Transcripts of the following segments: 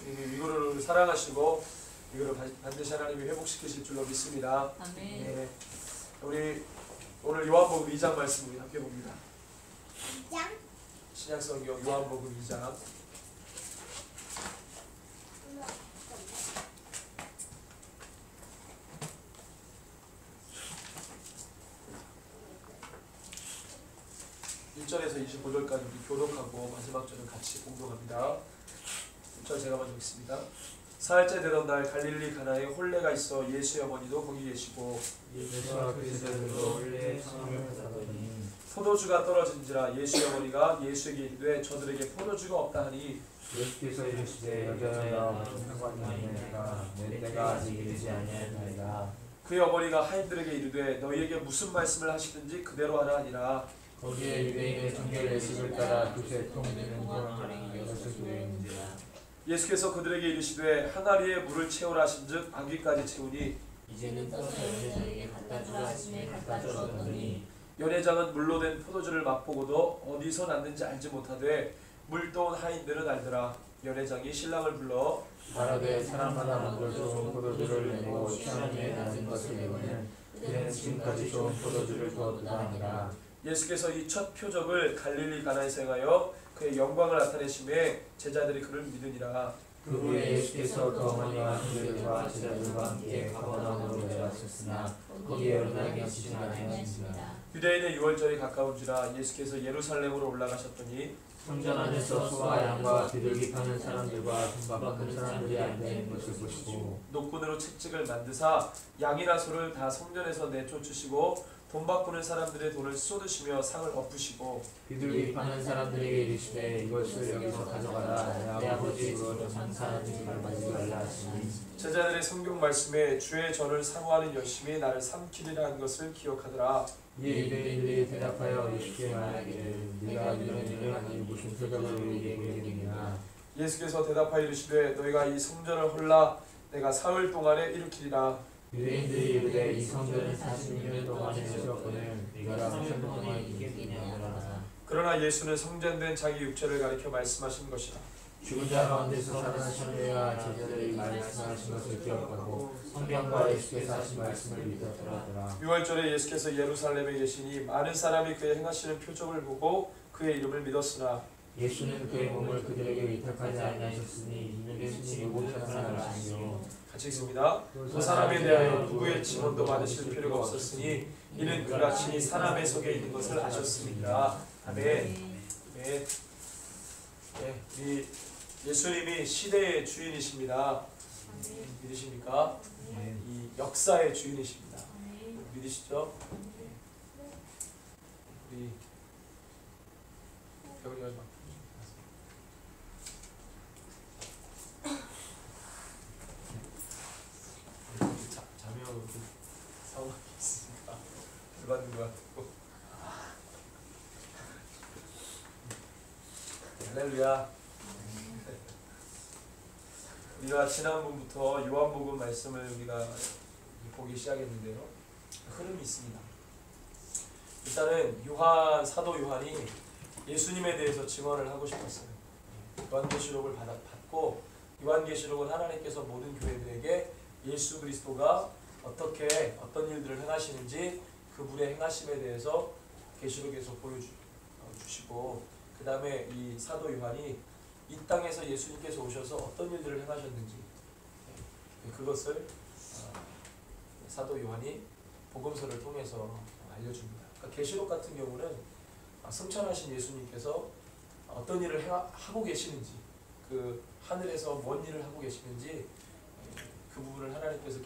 이거를 사랑하시고 이거를 반드시 하나님이 회복시키실 줄로 믿습니다. 아멘. 네. 우리 오늘 요한복음 2장 말씀 우리 함께 봅니다. 2장? 신약성경 요한복음 2장 1절에서 25절까지 우리 교독하고 마지막 절을 같이 공독합니다. 1절 제가 먼저 읽습니다. 사흘째 되던 날 갈릴리 가나에 혼례가 있어 예수의 어머니도 거기 계시고 예수와 그 제자들도 혼례에 성령을 받으니 포도주가 떨어진지라 예수의 어머니가 예수에게 이르되 저들에게 포도주가 없다 하니 예수께서 이르시되 여자여 무슨 상관이 있느니까 내 때가 아직 이르지 아니하였나이다. 그의 어머니가 하인들에게 이르되 너희에게 무슨 말씀을 하시든지 그대로 하라 하니라. 거기에 유대인의 정결 예식을 따라 두세 통 되는 고랑이 6개 예수께서 그들에게 이르시되 항아리에 물을 채우라 하신즉 아귀까지 채우니 이제는 떠서 연회장에게 갖다 주라 하시매 갖다 주었더니 연회장은 물로 된 포도주를 맛보고도 어디서 났는지 알지 못하되 물 떠온 하인들은 알더라. 연회장이 신랑을 불러 말하되 사람마다 먼저 좋은 포도주를 내고 취함에 낮은 것을 내고는 그는 지금까지 좋은 포도주를 두었다 하니라. 예수께서 이 첫 표적을 갈릴리 가나에서 행하여 그의 영광을 나타내심에 제자들이 그를 믿으니라. 그 후에 예수께서 그 어머니와 형제들과 제자들과 함께 가버나움으로 내려가셨으나 거기에 얼마나 계시지 아니하였습니다. 유대인의 유월절이 가까운지라 예수께서 예루살렘으로 올라가셨더니 성전 안에서 소와 양과 비둘기 파는 사람들과 돈밥 받는 사람들이 앉아있는 것을 보시고 노끈으로 채찍을 만드사 양이나 소를 다 성전에서 내쫓으시고 돈 바꾸는 사람들의 돈을 쏟으시며 상을 엎으시고 비둘기 파는 사람들에게 이르시되 이것을 여기서 가져가라. 내 아버지 집으로 장사하는 집을 가지 말라 하시니 제자들의 성경 말씀에 주의 전을 사모하는 열심히 나를 삼키리라 한 것을 기억하더라. 이에 유대인들이 대답하여 예수께 말하기를 네가 이런 일을 하니 무슨 표적을 우리에게 보이느냐. 예수께서 대답하여 이르시되 너희가 이 성전을 헐라 내가 사흘 동안에 일으키리라. 유대인들이 이르되 이 성전을 46년 동안에 세웠거늘 네가 3년 동안 일으키느냐. 그러나 예수는 성전된 자기 육체를 가리켜 말씀하신 것이라. 죽은 자 가운데서 살아나신 후에야 제자들이 말씀하신 것을 기억하고 성경과 예수께서 하신 말씀을 믿었더라. 유월절에 예수께서 예루살렘에 계시니 많은 사람이 그의 행하시는 표적을 보고 그의 이름을 믿었으나 예수는 그의 몸을 그들에게 위탁하지 아니하셨으니 이는 스님이 모든 사람을 아시며 같이 읽습니다. 그 사람에 대하여 누구의 증언도 받으실 필요가 없었으니 이는 그가 친히 사람의 속에 있는 것을 아셨습니다. 아멘. 네. 네. 이 예수님이 시대의 주인이십니다. 믿으십니까? 이 역사의 주인이십니다. 믿으시죠? 우리 병이가 막 자매하고 사고가 있으니까 열받는 것 같고. 할렐루야. 우리가 지난번부터 요한복음 말씀을 우리가 보기 시작했는데요. 흐름이 있습니다. 일단은 사도 요한이 예수님에 대해서 증언을 하고 싶었어요. 요한계시록을 받고 요한계시록은 하나님께서 모든 교회들에게 예수 그리스도가 어떤 일들을 행하시는지 그분의 행하심에 대해서 계시록에서 보여주시고 그 다음에 이 사도 요한이 이 땅에서 예수님께서 오셔서 어떤 일들을 행하셨는지 그것을 사도 요한이 복음서를 통해서 알려줍니다. 그러니까 계시록 같은 경우는 승천하신 예수님께서 어떤 일을 하고 계시는지 그 하늘에서 뭔 일을 하고 계시는지 그 부분을 하나님께서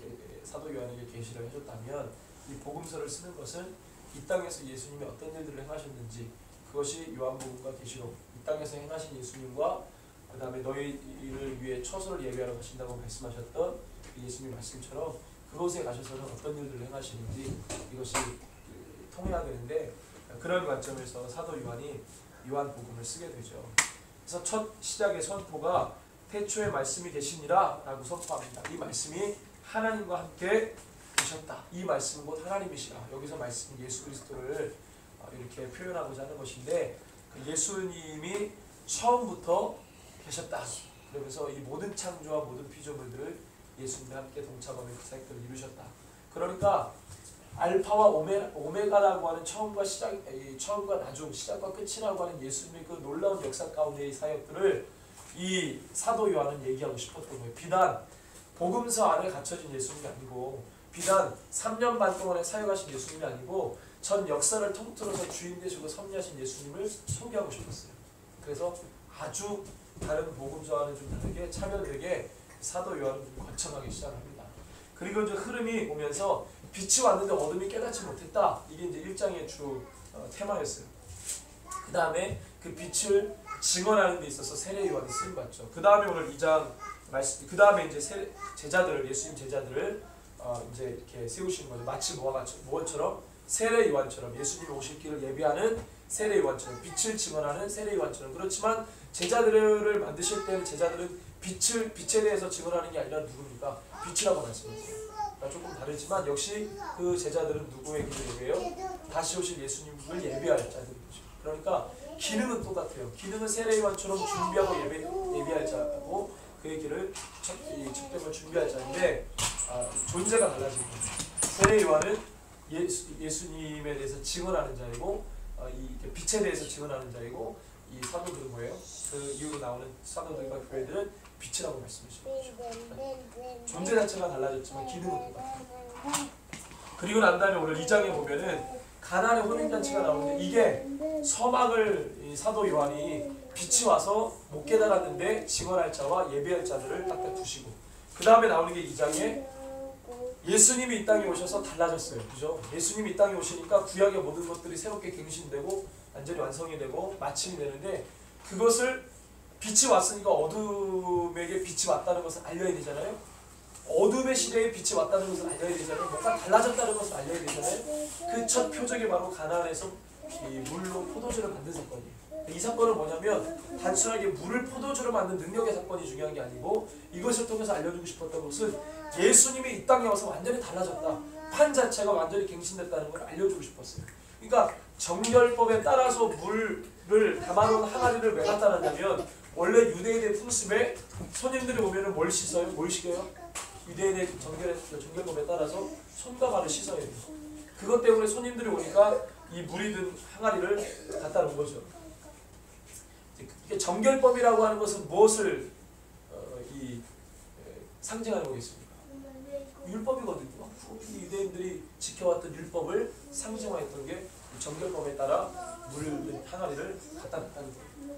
사도 요한에게 계시를 해줬다면 이 복음서를 쓰는 것은 이 땅에서 예수님이 어떤 일들을 행하셨는지 그것이 요한복음과 계시록 이 땅에서 행하신 예수님과 그 다음에 너희를 위해 처소를 예비하러 가신다고 말씀하셨던 예수님 말씀처럼 그곳에 가셔서는 어떤 일들을 행하시는지 이것이 통해야 되는데 그런 관점에서 사도 요한이 요한복음을 쓰게 되죠. 그래서 첫 시작의 선포가 태초에 말씀이 계시니라 라고 선포합니다. 이 말씀이 하나님과 함께 계셨다. 이 말씀은 곧 하나님이시라. 여기서 말씀은 예수 그리스도를 이렇게 표현하고자 하는 것인데 그 예수님이 처음부터 계셨다. 그러면서 이 모든 창조와 모든 피조물들을 예수님과 함께 동참하며 그 사역들을 이루셨다. 그러니까 알파와 오메가라고 하는 처음과 나중, 시작과 끝이라고 하는 예수님의 그 놀라운 역사 가운데의 사역들을 이 사도 요한은 얘기하고 싶었던 거예요. 비단 복음서 안에 갇혀진 예수님이 아니고, 비단 3년 반 동안에 사역하신 예수님이 아니고, 전 역사를 통틀어서 주인 되시고 섭리하신 예수님을 소개하고 싶었어요. 그래서 아주 다른 복음서와는 좀 다르게 차별되게 사도 요한은 좀 거창하게 시작합니다. 그리고 이제 흐름이 오면서 빛이 왔는데 어둠이 깨닫지 못했다. 이게 이제 1장의 주 테마였어요. 그 다음에 그 빛을 증언하는 데 있어서 세례 요한이 쓰임 받죠. 그 다음에 오늘 2장 말씀, 그 다음에 이제 제자들을, 예수님 제자들을 이제 이렇게 세우시는 거죠. 마치 뭐처럼 세례 요한처럼, 예수님이 오실 길을 예비하는 세례 요한처럼, 빛을 증언하는 세례 요한처럼. 그렇지만 제자들을 만드실 때는 제자들은 빛에 대해서 증언하는 게 아니라 누굽니까? 빛이라고 말씀했어요. 조금 다르지만 역시 그 제자들은 누구의 길을 예배해요? 다시 오실 예수님을 예비할 자들이죠. 그러니까 기능은 똑같아요. 기능은 세례 요한처럼 준비하고 예비할 자고, 그의 길을 첩됨을 준비할 자인데 존재가 달라진 거예요. 세례 요한은 예수님에 대해서 증언하는 자이고, 이 빛에 대해서 증언하는 자이고, 이 사도들은 뭐예요? 그 이후로 나오는 사도들과 교회들은 빛이라고 말씀하시죠. 존재 자체가 달라졌지만 기능은 똑같아요. 그리고 난 다음에 오늘 2장에 보면은 가나안의 혼인잔치가 나오는데, 이게 서막을 이 사도 요한이 빛이 와서 못 깨달았는데 증언할 자와 예배할 자들을 딱딱 두시고, 그 다음에 나오는 게 2장에 예수님이 이 땅에 오셔서 달라졌어요. 그죠? 예수님이 이 땅에 오시니까 구약의 모든 것들이 새롭게 갱신되고 완전히 완성이 되고 마침이 되는데, 그것을 빛이 왔으니까 어둠에게 빛이 왔다는 것을 알려야 되잖아요. 어둠의 시대에 빛이 왔다는 것을 알려야 되잖아요. 뭔가 달라졌다는 것을 알려야 되잖아요. 그 첫 표적이 바로 가나안에서 이 물로 포도주를 만든 사건이에요. 이 사건은 뭐냐면 단순하게 물을 포도주로 만든 능력의 사건이 중요한 게 아니고, 이것을 통해서 알려주고 싶었던 것은 예수님이 이 땅에 와서 완전히 달라졌다, 판 자체가 완전히 갱신됐다는 걸 알려주고 싶었어요. 그러니까 정결법에 따라서 물을 담아놓은 항아리를 왜 갖다 놨냐면, 원래 유대인의 풍습에 손님들이 오면은 뭘 씻어요? 뭘 씻겨요? 유대인의 정결법에 따라서 손과 발을 씻어야 돼요. 그것 때문에 손님들이 오니까 이 물이 든 항아리를 갖다 놓은 거죠. 이게 정결법이라고 하는 것은 무엇을 상징하는 거겠습니까? 율법이거든요. 이 유대인들이 지켜왔던 율법을 상징화했던 게 정결법에 따라 물을 항아리를 갖다 놨다는 거예요.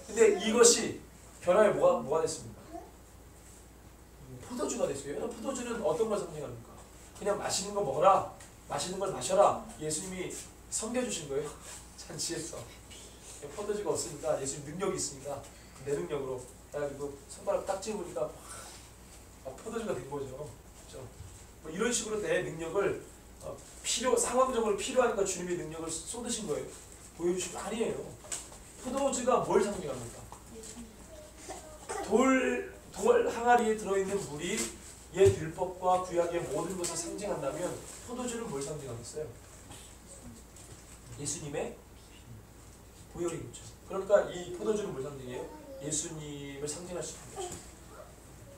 근데 이것이 변화에 뭐가 됐습니까? 포도주가 됐어요. 여러분, 포도주는 어떤 걸 상징합니까? 그냥 맛있는 거 먹어라, 맛있는 걸 마셔라, 예수님이 섬겨주신 거예요. 잔치에서. 포도주가 없으니까 예수님 능력이 있으니까 내 능력으로 해가지고 손가락 딱 집으니까 포도주가 된 거죠. 그렇죠? 뭐 이런 식으로 내 능력을 상황적으로 필요하니까 주님의 능력을 쏟으신 거예요. 보여주신 거 아니에요. 포도주가 뭘 상징합니까? 돌 항아리에 들어있는 물이 옛 율법과 구약의 모든 것을 상징한다면 포도주는 뭘 상징하겠어요? 예수님의 보혈이겠죠. 그러니까 이 포도주는 뭘 상징해요? 예수님을 상징할 수 있는 거죠.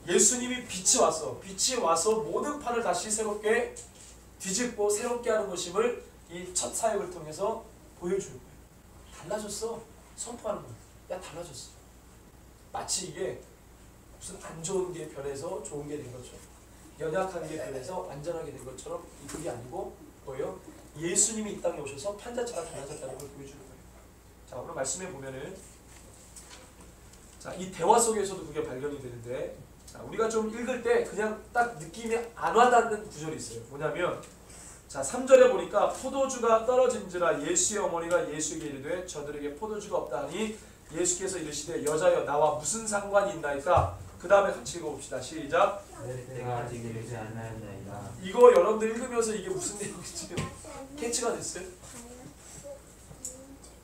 예수님이 빛이 와서 모든 판을 다시 새롭게 뒤집고 새롭게 하는 것임을 이 첫 사역을 통해서 보여주는 거예요. 달라졌어. 선포하는 거예요. 야, 달라졌어. 마치 이게 무슨 안 좋은 게 변해서 좋은 게 된 것처럼, 연약한 게 변해서 완전하게 된 것처럼, 그게 아니고 뭐예요? 예수님이 이 땅에 오셔서 판 자체가 달라졌다는 걸 보여주는 거예요. 자, 오늘 말씀해 보면은, 자, 이 대화 속에서도 그게 발견이 되는데, 자, 우리가 좀 읽을 때 그냥 딱 느낌이 안 와닿는 구절이 있어요. 뭐냐면, 자, 3절에 보니까 포도주가 떨어진지라 예수의 어머니가 예수에게 이르되 저들에게 포도주가 없다 하니 예수께서 이르시되 여자여 나와 무슨 상관이 있나이까? 그 다음에 같이 읽어봅시다. 시작. 내가 아직 이르지 않았나이다. 이거 여러분들 읽으면서 이게 무슨 내용인지 캐치가 됐어요?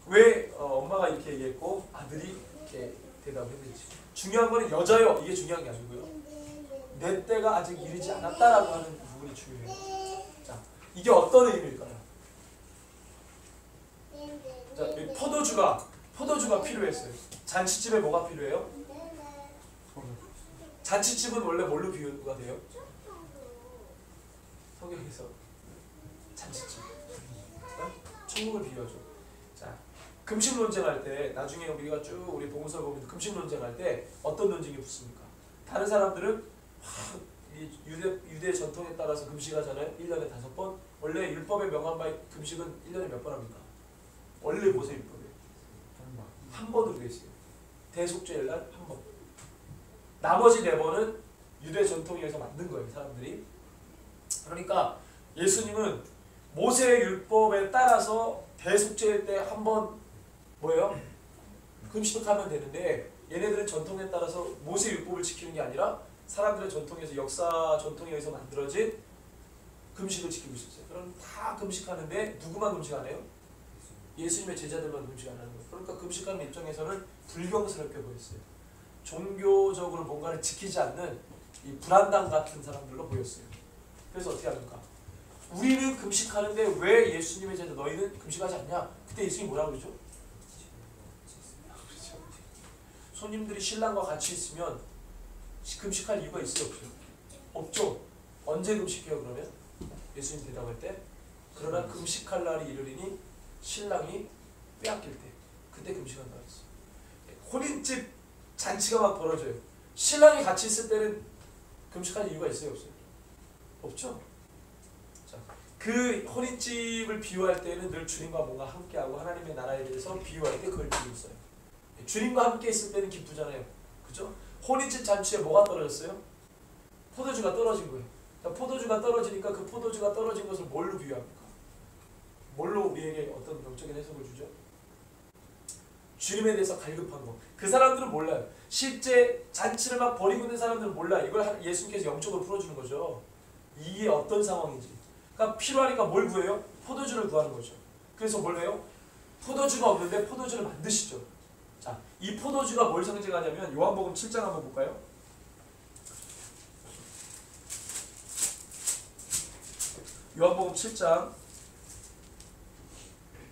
왜 엄마가 이렇게 얘기했고 아들이 이렇게 대답을 했는지. 중요한 거는 여자여, 이게 중요한 게 아니고요, 내 때가 아직 이르지 않았다라고 하는 부분이 중요해요. 자, 이게 어떤 의미일까요? 자, 포도주가 필요했어요. 잔치집에 뭐가 필요해요? 잔치집은 원래 뭘로 비유가 돼요? 성경에서 잔치집, 천국을 비유하죠. 자, 금식 논쟁할 때 나중에 우리가 쭉 우리 복음서 보면 금식 논쟁할 때 어떤 논쟁이 붙습니까? 다른 사람들은 이 유대 전통에 따라서 금식하잖아요. 1년에 5번. 원래 율법에 명한 바 금식은 1년에 몇 번 합니까? 원래 모세 율법에 한 번으로 되어 있어요. 대속죄일 날 한 번. 나머지 4번은 유대 전통에 의해서 만든 거예요, 사람들이. 그러니까 예수님은 모세 율법에 따라서 대속죄일 때 한 번 뭐예요? 금식하면 되는데 얘네들은 전통에 따라서 모세 율법을 지키는 게 아니라 사람들의 전통에서 역사 전통에 의해서 만들어진 금식을 지키고 있었어요. 그럼 다 금식하는데 누구만 금식 안 해요? 예수님의 제자들만 금식 안 하는 거예요. 그러니까 금식하는 입장에서는 불경스럽게 보였어요. 종교적으로 뭔가를 지키지 않는 이 불안당 같은 사람들로 보였어요. 그래서 어떻게 합니까? 우리는 금식하는데 왜 예수님의 제자 너희는 금식하지 않냐? 그때 예수님이 뭐라고 그러죠? 손님들이 신랑과 같이 있으면 금식할 이유가 있어요? 없어요? 없죠. 언제 금식해요 그러면? 예수님 대답할 때 그러나 금식할 날이 이르리니 신랑이 빼앗길 때 그때 금식한다 그랬어요. 혼인집 잔치가 막 벌어져요. 신랑이 같이 있을 때는 금식할 이유가 있어요? 없어요? 없죠. 자, 그 혼인집을 비유할 때는 늘 주님과 뭔가 함께하고 하나님의 나라에 대해서 비유할 때 그걸 비유 써요. 주님과 함께 있을 때는 기쁘잖아요. 그죠? 혼인집 잔치에 뭐가 떨어졌어요? 포도주가 떨어진 거예요. 자, 포도주가 떨어지니까 그 포도주가 떨어진 것을 뭘로 비유합니까? 뭘로 우리에게 어떤 영적인 해석을 주죠? 주님에 대해서 갈급한 거. 그 사람들은 몰라요. 실제 잔치를 막 벌이고 있는 사람들은 몰라요. 이걸 예수님께서 영적으로 풀어주는 거죠. 이게 어떤 상황인지. 그러니까 필요하니까 뭘 구해요? 포도주를 구하는 거죠. 그래서 뭘 해요? 포도주가 없는데 포도주를 만드시죠. 자, 이 포도주가 뭘 상징하냐면 요한복음 7장 한번 볼까요? 요한복음 7장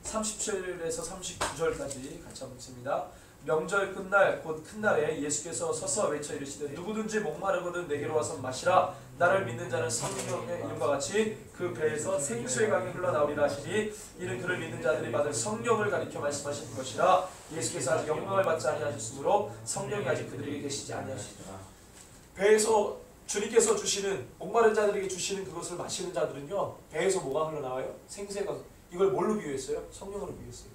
37에서 39절까지 같이 한번 읽습니다. 명절 끝날 곧 큰날에 예수께서 서서 외쳐 이르시되 누구든지 목마르거든 내게로 와서 마시라. 나를 믿는 자는 성령의 이름과 같이 그 배에서 생수의 강이 흘러나오리라 하시니 이는 그를 믿는 자들이 받을 성령을 가리켜 말씀하시는 것이라. 예수께서 아직 영광을 받지 아니하셨으므로 성령이 아직 그들에게 계시지 아니하시더라. 배에서 주님께서 주시는 목마른 자들에게 주시는 그것을 마시는 자들은요 배에서 뭐가 흘러나와요? 생수의 강. 이걸 뭘로 비유했어요? 성령으로 비유했어요.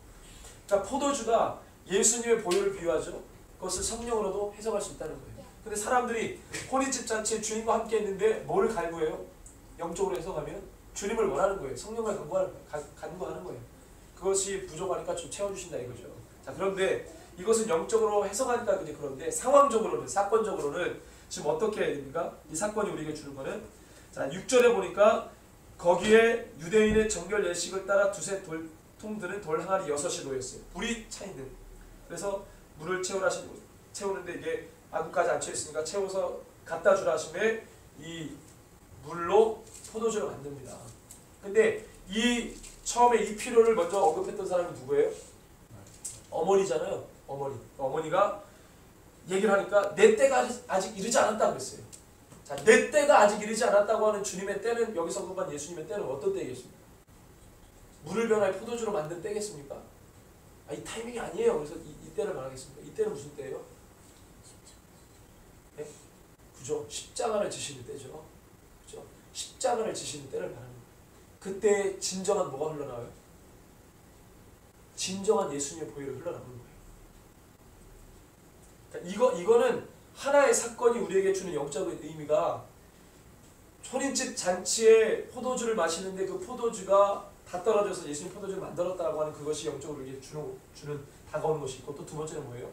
그러니까 포도주가 예수님의 보혈을 비유하죠. 그것을 성령으로도 해석할 수 있다는 거예요. 근데 사람들이 혼인집 잔치에 주님과 함께 했는데 뭐를 갈구해요? 영적으로 해석하면 주님을 원하는 거예요. 성령을 간구하는 거예요. 그것이 부족하니까 좀 채워주신다 이거죠. 자, 그런데 이것은 영적으로 해석하니까 그런데 상황적으로는, 사건적으로는 지금 어떻게 해야 됩니까? 이 사건이 우리에게 주는 거는, 자, 6절에 보니까 거기에 유대인의 정결 예식을 따라 두세 통들은 돌 항아리 6이 놓였어요. 물이 차 있는. 그래서 물을 채우는데 이게 아구까지 안 채웠으니까 채워서 갖다 주라 하심에 이 물로 포도주를 만듭니다. 근데 이 처음에 이 필요를 먼저 언급했던 사람이 누구예요? 어머니잖아요. 어머니가 얘기를 하니까 내 때가 아직 이르지 않았다고 그랬어요. 자, 내 때가 아직 이르지 않았다고 하는 주님의 때는, 여기서 언급한 예수님의 때는 어떤 때겠습니까? 물을 변화해 포도주로 만든 때겠습니까? 이 타이밍이 아니에요. 그래서 이 때를 말하겠습니다. 이 때는 무슨 때예요? 네? 그죠? 십자가를 지시는 때죠. 그죠? 십자가를 지시는 때를 말하는 거예요. 그때 진정한 뭐가 흘러나와요? 진정한 예수님의 보혈이 흘러나오는 거예요. 그러니까 이거는 하나의 사건이 우리에게 주는 영적인 의미가, 혼인집 잔치에 포도주를 마시는데 그 포도주가 다 떨어져서 예수님 포도주를 만들었다고 하는 그것이 영적으로 우리에게 주는 다가오는 것이 있고, 또 두 번째는 뭐예요?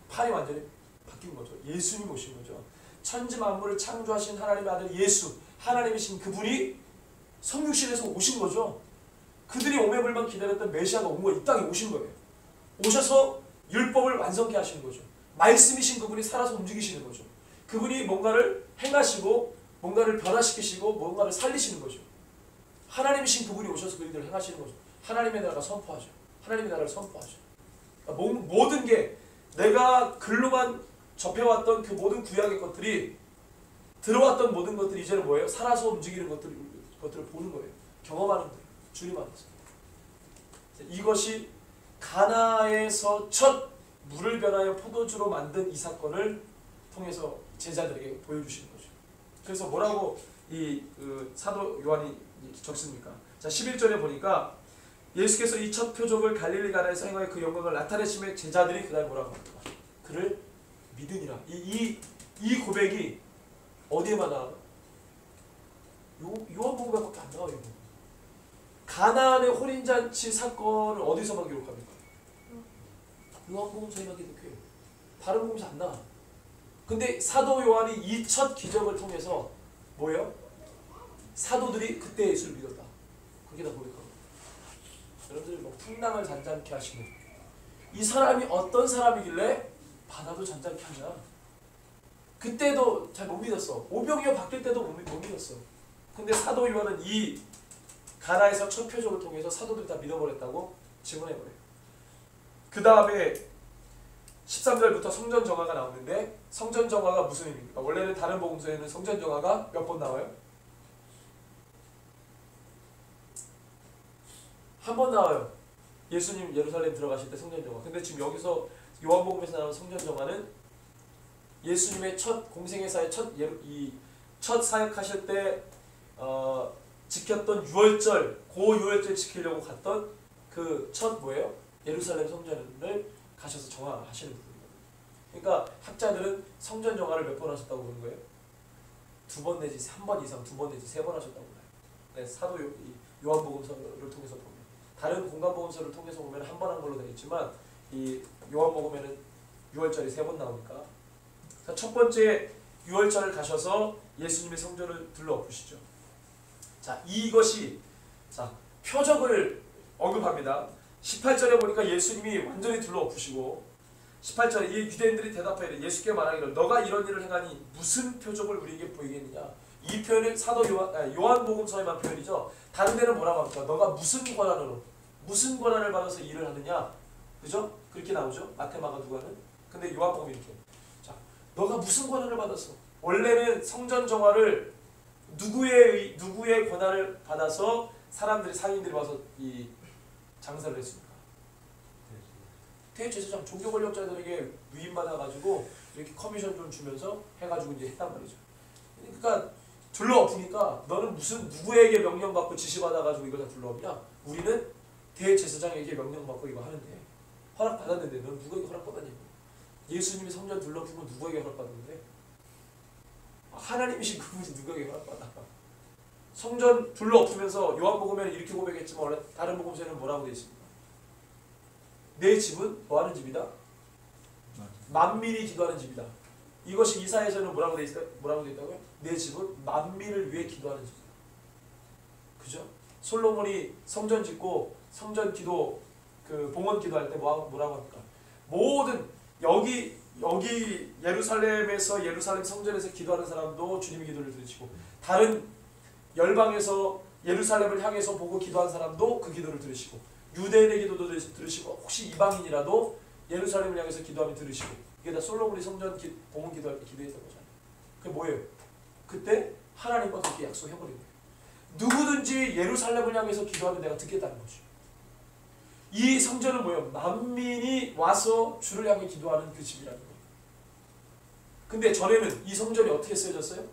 판이 완전히 바뀐 거죠. 예수님 오신 거죠. 천지 만물을 창조하신 하나님의 아들 예수, 하나님이신 그분이 성육신에서 오신 거죠. 그들이 오매불만 기다렸던 메시아가 온 거예요. 이 땅에 오신 거예요. 오셔서 율법을 완성케 하시는 거죠. 말씀이신 그분이 살아서 움직이시는 거죠. 그분이 뭔가를 행하시고 뭔가를 변화시키시고 뭔가를 살리시는 거죠. 하나님이신 그분이 오셔서 그 일들을 행하시는 거죠. 하나님의 나라가 선포하죠. 하나님의 나라를 선포하죠. 그러니까 모든 게 내가 글로만 접해왔던 그 모든 구약의 것들이 들어왔던 모든 것들이 이제는 뭐예요? 살아서 움직이는 것들을 보는 거예요. 경험하는 거예요. 주님 안에서. 이것이 가나에서 첫 물을 변하여 포도주로 만든 이 사건을 통해서 제자들에게 보여주시는 거죠. 그래서 뭐라고 그 사도 요한이 적습니까? 자, 11절에 보니까 예수께서 이 첫 표적을 갈릴리 가나에서 행하여 그 영광을 나타내심에 제자들이 그날 뭐라고 합니까? 그를 믿으니라. 이 고백이 어디에만 나와요? 요한복음밖에 안 나와요. 가나안의 혼인잔치 사건을 어디서만 기록합니까? 요한복음서에만 기록해요. 다른 복음서 안 나와. 근데 사도 요한이 이 첫 기적을 통해서 뭐예요? 사도들이 그때 예수를 믿었다. 그게 다 고백하고. 여러분들 뭐 풍랑을 잔잔케 하시는 이 사람이 어떤 사람이길래 바다도 잔잔케 하냐? 그때도 잘 못 믿었어. 오병이어 바뀔 때도 못 믿었어. 근데 사도 요한은 이 가나에서 첫 표적을 통해서 사도들이 다 믿어버렸다고 증언해버려요. 그 다음에 13절부터 성전 정화가 나오는데 성전 정화가 무슨 의미입니까? 원래는 다른 복음서에는 성전 정화가 몇 번 나와요? 한 번 나와요. 예수님 예루살렘 들어가실 때 성전 정화. 근데 지금 여기서 요한복음에서 나오는 성전 정화는 예수님의 첫 공생애사의 첫 사역하실 때 지켰던 유월절, 고 유월절 지키려고 갔던 그 첫 뭐예요? 예루살렘 성전을 가셔서 정화하시는 부분이에요. 그러니까 학자들은 성전 정화를 몇 번 하셨다고 보는 거예요? 2번 내지 3번 이상, 2번 내지 3번 하셨다고 봐요. 네, 사도 요한복음서를 통해서 보면 다른 공간복음서를 통해서 보면 한 번 한 걸로 되어 있지만 이 요한복음에는 유월절이 3번 나오니까 첫 번째 유월절을 가셔서 예수님의 성전을 둘러엎으시죠. 자, 이것이 표적을 언급합니다. 18절에 보니까 예수님이 완전히 둘러엎으시고 18절에 이 유대인들이 대답하여 예수께 말하기를 너가 이런 일을 행하니 무슨 표적을 우리에게 보이겠느냐. 이 표현은 사도 요한복음서에만 표현이죠. 다른 데는 뭐라고 합니까? 너가 무슨 권한을 받아서 일을 하느냐. 그죠? 그렇게 나오죠. 마태, 마가, 누가는. 근데 요한복음이 이렇게. 자, 너가 무슨 권한을 받았어? 원래는 성전 정화를 누구의 권한을 받아서 사람들이 상인들이 와서 이 장사를 했습니까? 대제사장 종교 권력자들에게 위임받아가지고 이렇게 커미션 좀 주면서 해가지고 이제 했단 말이죠. 그러니까 둘러엎으니까 너는 무슨 누구에게 명령받고 지시받아가지고 이걸 다 둘러엎냐? 우리는 대제사장에게 명령받고 이거 하는데 허락받았는데 너는 누구에게 허락받았냐고. 예수님이 성전 둘러엎으면 누구에게 허락받았는데? 하나님이신 그분이 누구에게 허락받아? 성전 둘러엎으면서 요한복음에는 이렇게 고백했지만 원래 다른 복음서에는 뭐라고 되어 있습니까? 내 집은 뭐하는 집이다? 만민이 기도하는 집이다. 이것이 이사야에서는 뭐라고 되어 있다고요? 내 집은 만민을 위해 기도하는 집이다. 그죠? 솔로몬이 성전 짓고 성전 기도 그 봉헌 기도할 때 뭐라고 합니까? 모든 여기 예루살렘에서 예루살렘 성전에서 기도하는 사람도 주님의 기도를 들으시고 다른 열방에서 예루살렘을 향해서 보고 기도한 사람도 그 기도를 들으시고 유대인의 기도도 들으시고 혹시 이방인이라도 예루살렘을 향해서 기도하면 들으시고 이게 다 솔로몬이 성전 봉헌 기도할 때 기도했던 거잖아요. 그게 뭐예요? 그때 하나님과 그렇게 약속해버린 거예요. 누구든지 예루살렘을 향해서 기도하면 내가 듣겠다는 거죠. 이 성전은 뭐예요? 만민이 와서 주를 향해 기도하는 그 집이라는 거예요. 근데 전에는 이 성전이 어떻게 쓰여졌어요?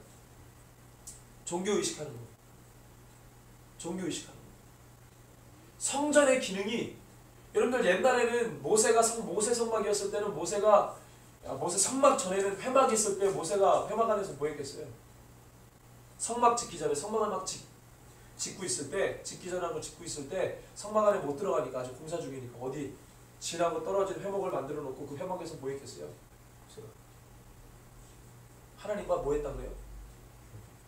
종교의식하는 거예요. 종교의식하는 거예요. 성전의 기능이 여러분들 옛날에는 모세 성막이었을 때는 모세 성막 전에는 회막이 있을 때 모세가 회막 안에서 뭐 했겠어요? 성막 짓기 전에 성막을 막 짓고 있을 때 성막 안에 못 들어가니까 아직 공사 중이니까 어디 지나고 떨어진 회막을 만들어 놓고 그 회막에서 뭐 했겠어요? 하나님과 뭐 했다 그래요?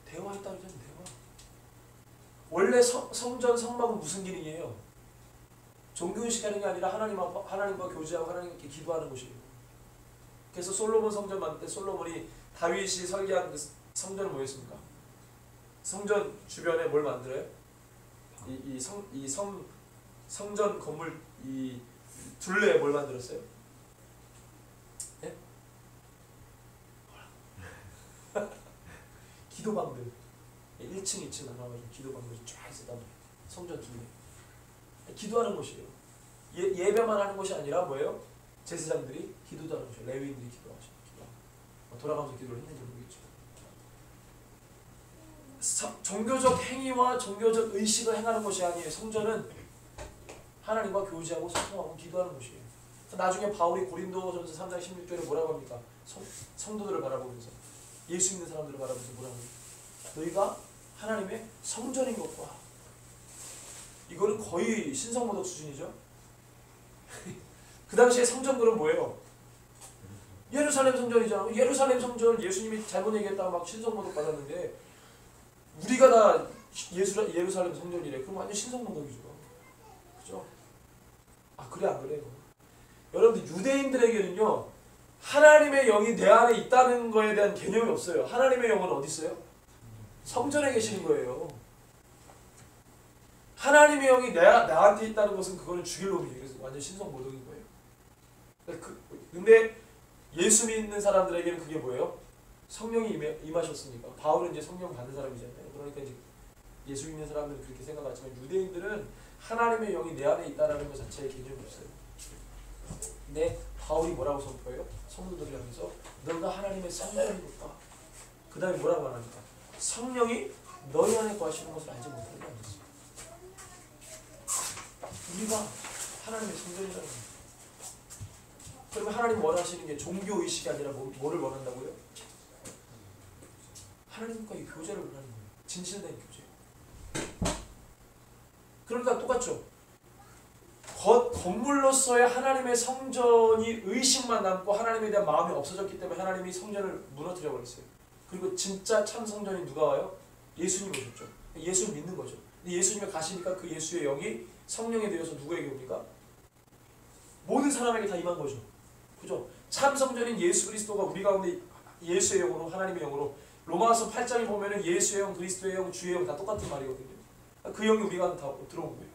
대화했다 그러잖아요. 대화. 원래 성전 성막은 무슨 기능이에요? 종교의식하는 게 아니라 하나님과 교제하고 하나님께 기도하는 곳이에요. 그래서 솔로몬 성전 만들 때 솔로몬이 다윗이 설계한 그 성전은 뭐였습니까? 성전 주변에 뭘 만들어요? 성전 건물 이 둘레에 뭘 만들었어요? 네? 기도방들 1층, 2층 나눠가지고 기도방들이 쫙 있었단 말이에요. 성전 뒤에 기도하는 곳이에요. 예배만 하는 곳이 아니라 뭐예요? 제사장들이 기도도 하는 곳이에요. 레위인들이 기도하죠. 돌아가면서 기도를 했는지 모르겠죠. 종교적 행위와 종교적 의식을 행하는 것이 아니에요. 성전은 하나님과 교제하고 소통하고 기도하는 곳이에요. 나중에 바울이 고린도전서 3장 16절에 뭐라고 합니까? 성도들을 바라보면서, 예수 믿는 사람들을 바라보면서 뭐라고 합니까? 너희가 하나님의 성전인 것과, 이거는 거의 신성모독 수준이죠. 그 당시에 성전들은 뭐예요? 예루살렘 성전이잖아. 예루살렘 성전 예수님이 잘못 얘기했다가 막 신성모독 받았는데 우리가 다 예루살렘 성전이래. 그럼 완전 신성모독이죠. 그죠? 아, 그래 안 그래요? 여러분들, 유대인들에게는요 하나님의 영이 내 안에 있다는 거에 대한 개념이 없어요. 하나님의 영은 어디 있어요? 성전에 계시는 거예요. 하나님의 영이 나한테 있다는 것은 그거는 죽일 놈이에요. 그래서 완전 신성모독인 거예요. 근데 예수 믿는 사람들에게는 그게 뭐예요? 성령이 임하셨으니까. 바울은 이제 성령 받는 사람이잖아요. 그러니까 이제 예수 믿는 사람들은 그렇게 생각하지만 유대인들은 하나님의 영이 내 안에 있다는 것 자체의 개념이 없어요. 근데 바울이 뭐라고 선포해요? 성도들을 향해서 너가 하나님의 성전이니까. 그 다음에 뭐라고 말합니까? 성령이 너희 안에 거하시는 것을 알지 못하는 게 아니었습니다. 우리가 하나님의 성전이라는 거예요. 그러면 하나님 원하시는 게 종교의식이 아니라 뭐를 원한다고요? 하나님과의 교제를 원하는 거예요. 진실된 교제. 그러니까 똑같죠. 건물로서의 하나님의 성전이 의식만 남고 하나님에 대한 마음이 없어졌기 때문에 하나님이 성전을 무너뜨려 버렸어요. 그리고 진짜 참 성전이 누가 와요? 예수님이 오셨죠. 예수를 믿는 거죠. 근데 예수님이 가시니까 그 예수의 영이 성령이 되어서 누구에게 옵니까? 모든 사람에게 다 임한 거죠. 그죠? 참 성전인 예수 그리스도가 우리 가운데 예수의 영으로, 하나님의 영으로, 로마서 8장에 보면은 예수의 영, 그리스도의 영, 주의 영 다 똑같은 말이거든요. 그 영이 우리 가운데 다 들어온 거예요.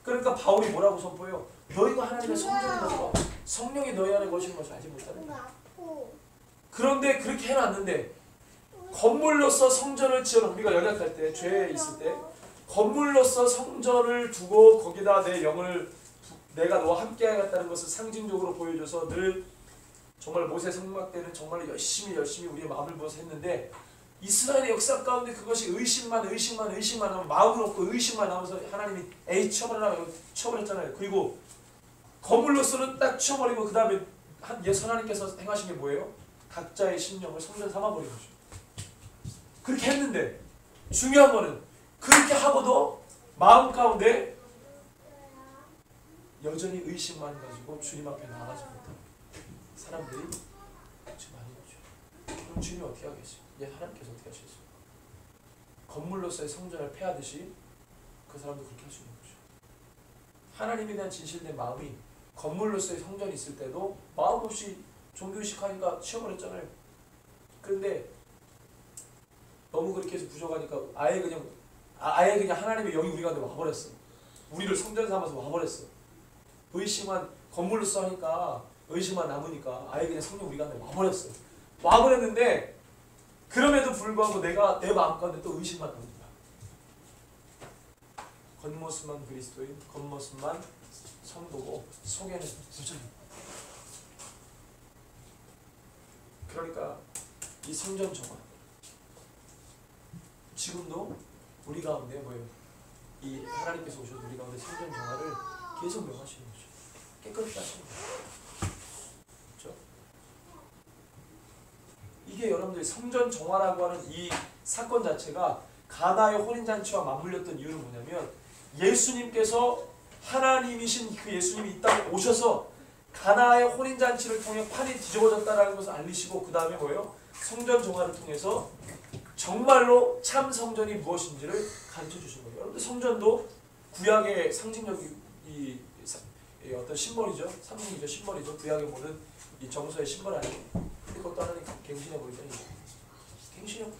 그러니까 바울이 뭐라고 선포해요? 너희가 하나님의 성전이라고, 성령이 너희 안에 거시는 것을 알지 못하는 거예요. 그런데 그렇게 해놨는데 건물로서 성전을 지어놓은, 우리가 연약할 때, 죄에 있을 때 건물로서 성전을 두고 거기다 내 영을, 내가 너와 함께 하겠다는 것을 상징적으로 보여줘서 늘 정말 모세 성막 때는 정말 열심히 우리의 마음을 부어서 했는데, 이스라엘의 역사 가운데 그것이 의심만 하면 마음을 없고 의심만 하면서 하나님이 에이 쳐버렸잖아요. 그리고 건물로서는 딱 쳐버리고 그 다음에 예수 하나님께서 행하신 게 뭐예요? 각자의 심령을 성전 삼아버린 거죠. 그렇게 했는데 중요한 거는 그렇게 하고도 마음 가운데 여전히 의심만 가지고 주님 앞에 나가지 못하는 사람들이 지금 많은 거죠. 그럼 주님이 어떻게 하겠어요? 하나님께서 어떻게 하시겠어요? 건물로서의 성전을 폐하듯이 그 사람도 그렇게 할 수 있는 거죠. 하나님에 대한 진실된 마음이 건물로서의 성전이 있을 때도 마음 없이 종교의식 하니까 치워버렸잖아요. 그런데 너무 그렇게 해서 부족하니까 아예 그냥 하나님의 영이 우리 가운데 와버렸어. 우리를 성전 삼아서 와버렸어. 의심만 건물로서 하니까 의심만 남으니까 아예 그냥 성령 우리 가운데 와버렸어. 와버렸는데 그럼에도 불구하고 내가 내 마음 가운데 또 의심만 남는 거야. 겉모습만 그리스도인, 겉모습만 성도고 속에는 부정이. 그러니까 이 성전 정화, 지금도 우리 가운데 뭐예요? 이 하나님께서 오셔서 우리 가운데 성전 정화를 계속 명하시는 거죠. 깨끗이 하시는 거죠. 그렇죠? 이게 여러분들이 성전 정화라고 하는 이 사건 자체가 가나의 혼인잔치와 맞물렸던 이유는 뭐냐면, 예수님께서 하나님이신 그 예수님이 이 땅에 오셔서 가나의 혼인잔치를 통해 판이 뒤집어졌다는 것을 알리시고, 그 다음에 뭐예요? 성전 정화를 통해서 정말로 참 성전이 무엇인지를 가르쳐 주신 거예요. 여러분들, 성전도 구약의 상징적인 이 어떤 심벌이죠. 상징이죠. 심벌이죠. 구약의 모든 이 정서의 심벌 아니에요. 근데 그것도 하나님 갱신해 버리잖아요. 갱신해.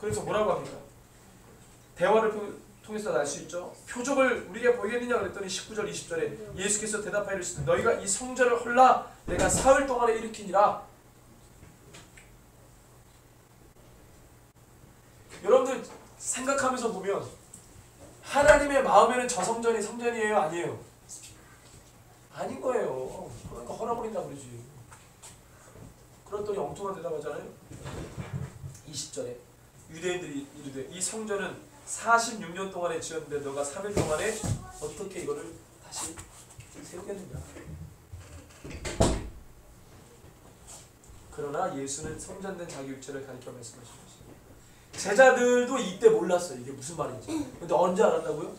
그래서 뭐라고 합니까? 대화를 통해서 알 수 있죠. 표적을 우리에게 보이겠느냐 그랬더니 19절 20절에 예수께서 대답하여 이르시되 너희가 이 성전을 헐라 내가 사흘 동안에 일으키니라. 여러분들 생각하면서 보면 하나님의 마음에는 저 성전이 성전이에요? 아니에요? 아닌 거예요. 그러니까 헐어버린다고 그러지. 그랬더니 엉뚱한 대답하잖아요. 20절에 유대인들이 이르되 이 성전은 46년 동안에 지었는데 너가 3일 동안에 어떻게 이거를 다시 세우겠느냐. 그러나 예수는 성전된 자기 육체를 가리켜 말씀하신 것입니다. 제자들도 이때 몰랐어요. 이게 무슨 말인지. 근데 언제 알았다고요?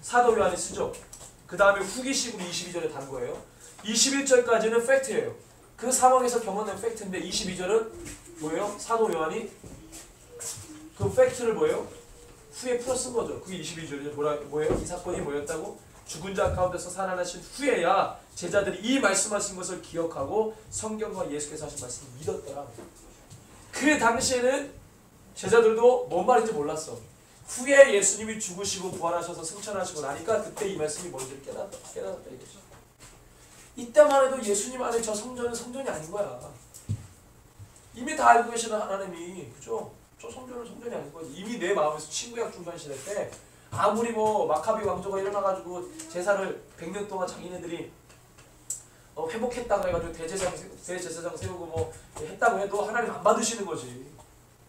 사도 요한이 쓰죠. 그 다음에 후기식으로 22절에 단 거예요. 21절까지는 팩트예요. 그 상황에서 경험된 팩트인데 22절은 뭐예요? 사도 요한이 그 팩트를 뭐예요? 후에 풀어 쓴 거죠. 그게 22절이죠. 뭐예요? 이 사건이 뭐였다고? 죽은 자 가운데서 살아나신 후에야 제자들이 이 말씀하신 것을 기억하고 성경과 예수께서 하신 말씀을 믿었더라. 그 당시에는 제자들도 뭔 말인지 몰랐어. 후에 예수님이 죽으시고 부활하셔서 승천하시고 나니까 그때 이 말씀이 뭔지를 깨닫다 이거지. 이때만 해도 예수님 안에 저 성전은 성전이 아닌 거야. 이미 다 알고 계시는 하나님이, 그죠? 저 성전은 성전이 아닌 거야. 이미 내 마음에서 친구약 중간 시대 때 아무리 뭐 마카비 왕조가 일어나가지고 제사를 100년 동안 자기네들이 회복했다 그래가지고 대제사장 세우고 뭐 했다고 해도 하나님 안 받으시는 거지.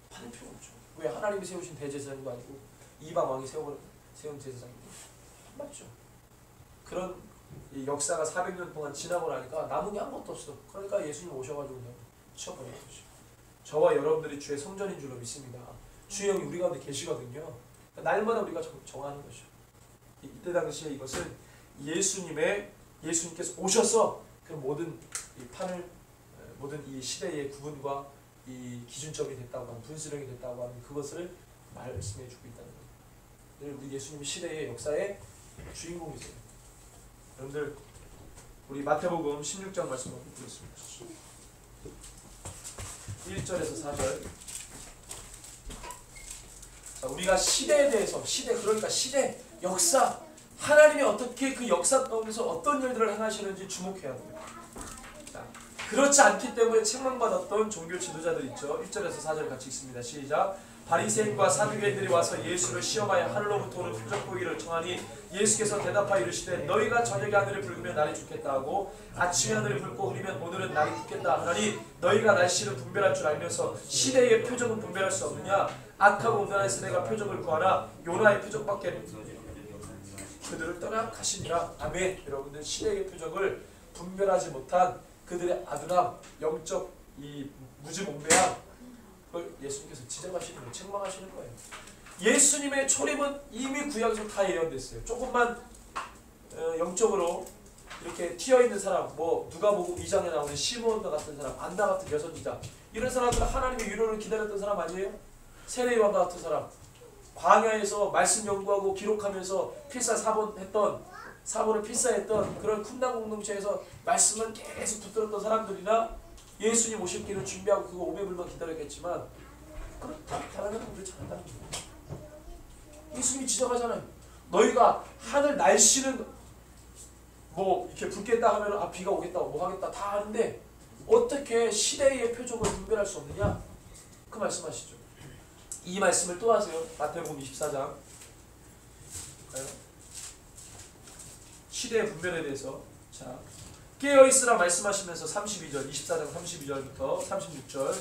받을 필요 없죠. 왜? 하나님이 세우신 대제사장도 아니고 이방 왕이 세운 제사장이고 안 받죠. 그런 이 역사가 400년 동안 지나고 나니까 남은 게 아무것도 없어. 그러니까 예수님 오셔가지고 그냥 치워버린 거죠. 저와 여러분들이 주의 성전인 줄로 믿습니다. 주의 영이 우리 가운데 계시거든요. 날마다 우리가 정하는 거죠. 이때 당시에 이것은 예수님께서 오셔서 그 모든 이 판을, 모든 이 시대의 구분과 이 기준점이 됐다고 하는, 분수령이 됐다고 하는 그것을 말씀해 주고 있다는 거예요. 우리 예수님이 시대의 역사의 주인공이세요. 여러분들 우리 마태복음 16장 말씀 한번 보겠습니다. 1절에서 4절. 자, 우리가 시대에 대해서, 그러니까 시대, 역사, 하나님이 어떻게 그 역사 가운데서 어떤 일들을 행하시는지 주목해야 돼요. 자, 그렇지 않기 때문에 책망받았던 종교 지도자들 있죠. 1절에서 4절 같이 읽습니다. 시작. 바리새인과 사두개인들이 와서 예수를 시험하여 하늘로부터 오는 표적 보이기를 청하니 예수께서 대답하여 이르시되 너희가 저녁에 하늘을 붉으면 날이 죽겠다 하고 아침에 하늘이 붉고 흐리면 오늘은 날이 죽겠다 하나니 너희가 날씨를 분별할 줄 알면서 시대의 표적은 분별할 수 없느냐. 악하고 음란한 세대가 표적을 구하나 요나의 표적밖에 그들을 떠나 가시니라. 아멘. 여러분들 시대의 표적을 분별하지 못한 그들의 아둔함, 영적 이 무지몽매함, 그걸 예수님께서 지적하시는 거예요. 책망하시는 거예요. 예수님의 초림은 이미 구약에서 다 예언됐어요. 조금만 영적으로 이렇게 튀어있는 사람, 뭐 누가복음 2장에 나오는 시므온과 같은 사람, 안나 같은 여선지자, 이런 사람들은 하나님의 위로를 기다렸던 사람 아니에요? 세례요한과 같은 사람, 광야에서 말씀 연구하고 기록하면서 사본을 필사했던 그런 쿰난 공동체에서 말씀을 계속 붙들었던 사람들이나 예수님 오실 길을 준비하고 그거 오매불만 기다렸겠지만 다른 사람들이 잘한다는 거예요. 예수님이 지적하잖아요. 너희가 하늘 날씨는 뭐 이렇게 붉겠다 하면 비가 오겠다 뭐 하겠다 다 하는데 어떻게 시대의 표적을 분별할 수 없느냐? 그 말씀하시죠. 이 말씀을 또 하세요. 마태복음 24장. 시대의 분별에 대해서. 자, 깨어있으라 말씀하시면서 32절, 24장 32절부터 36절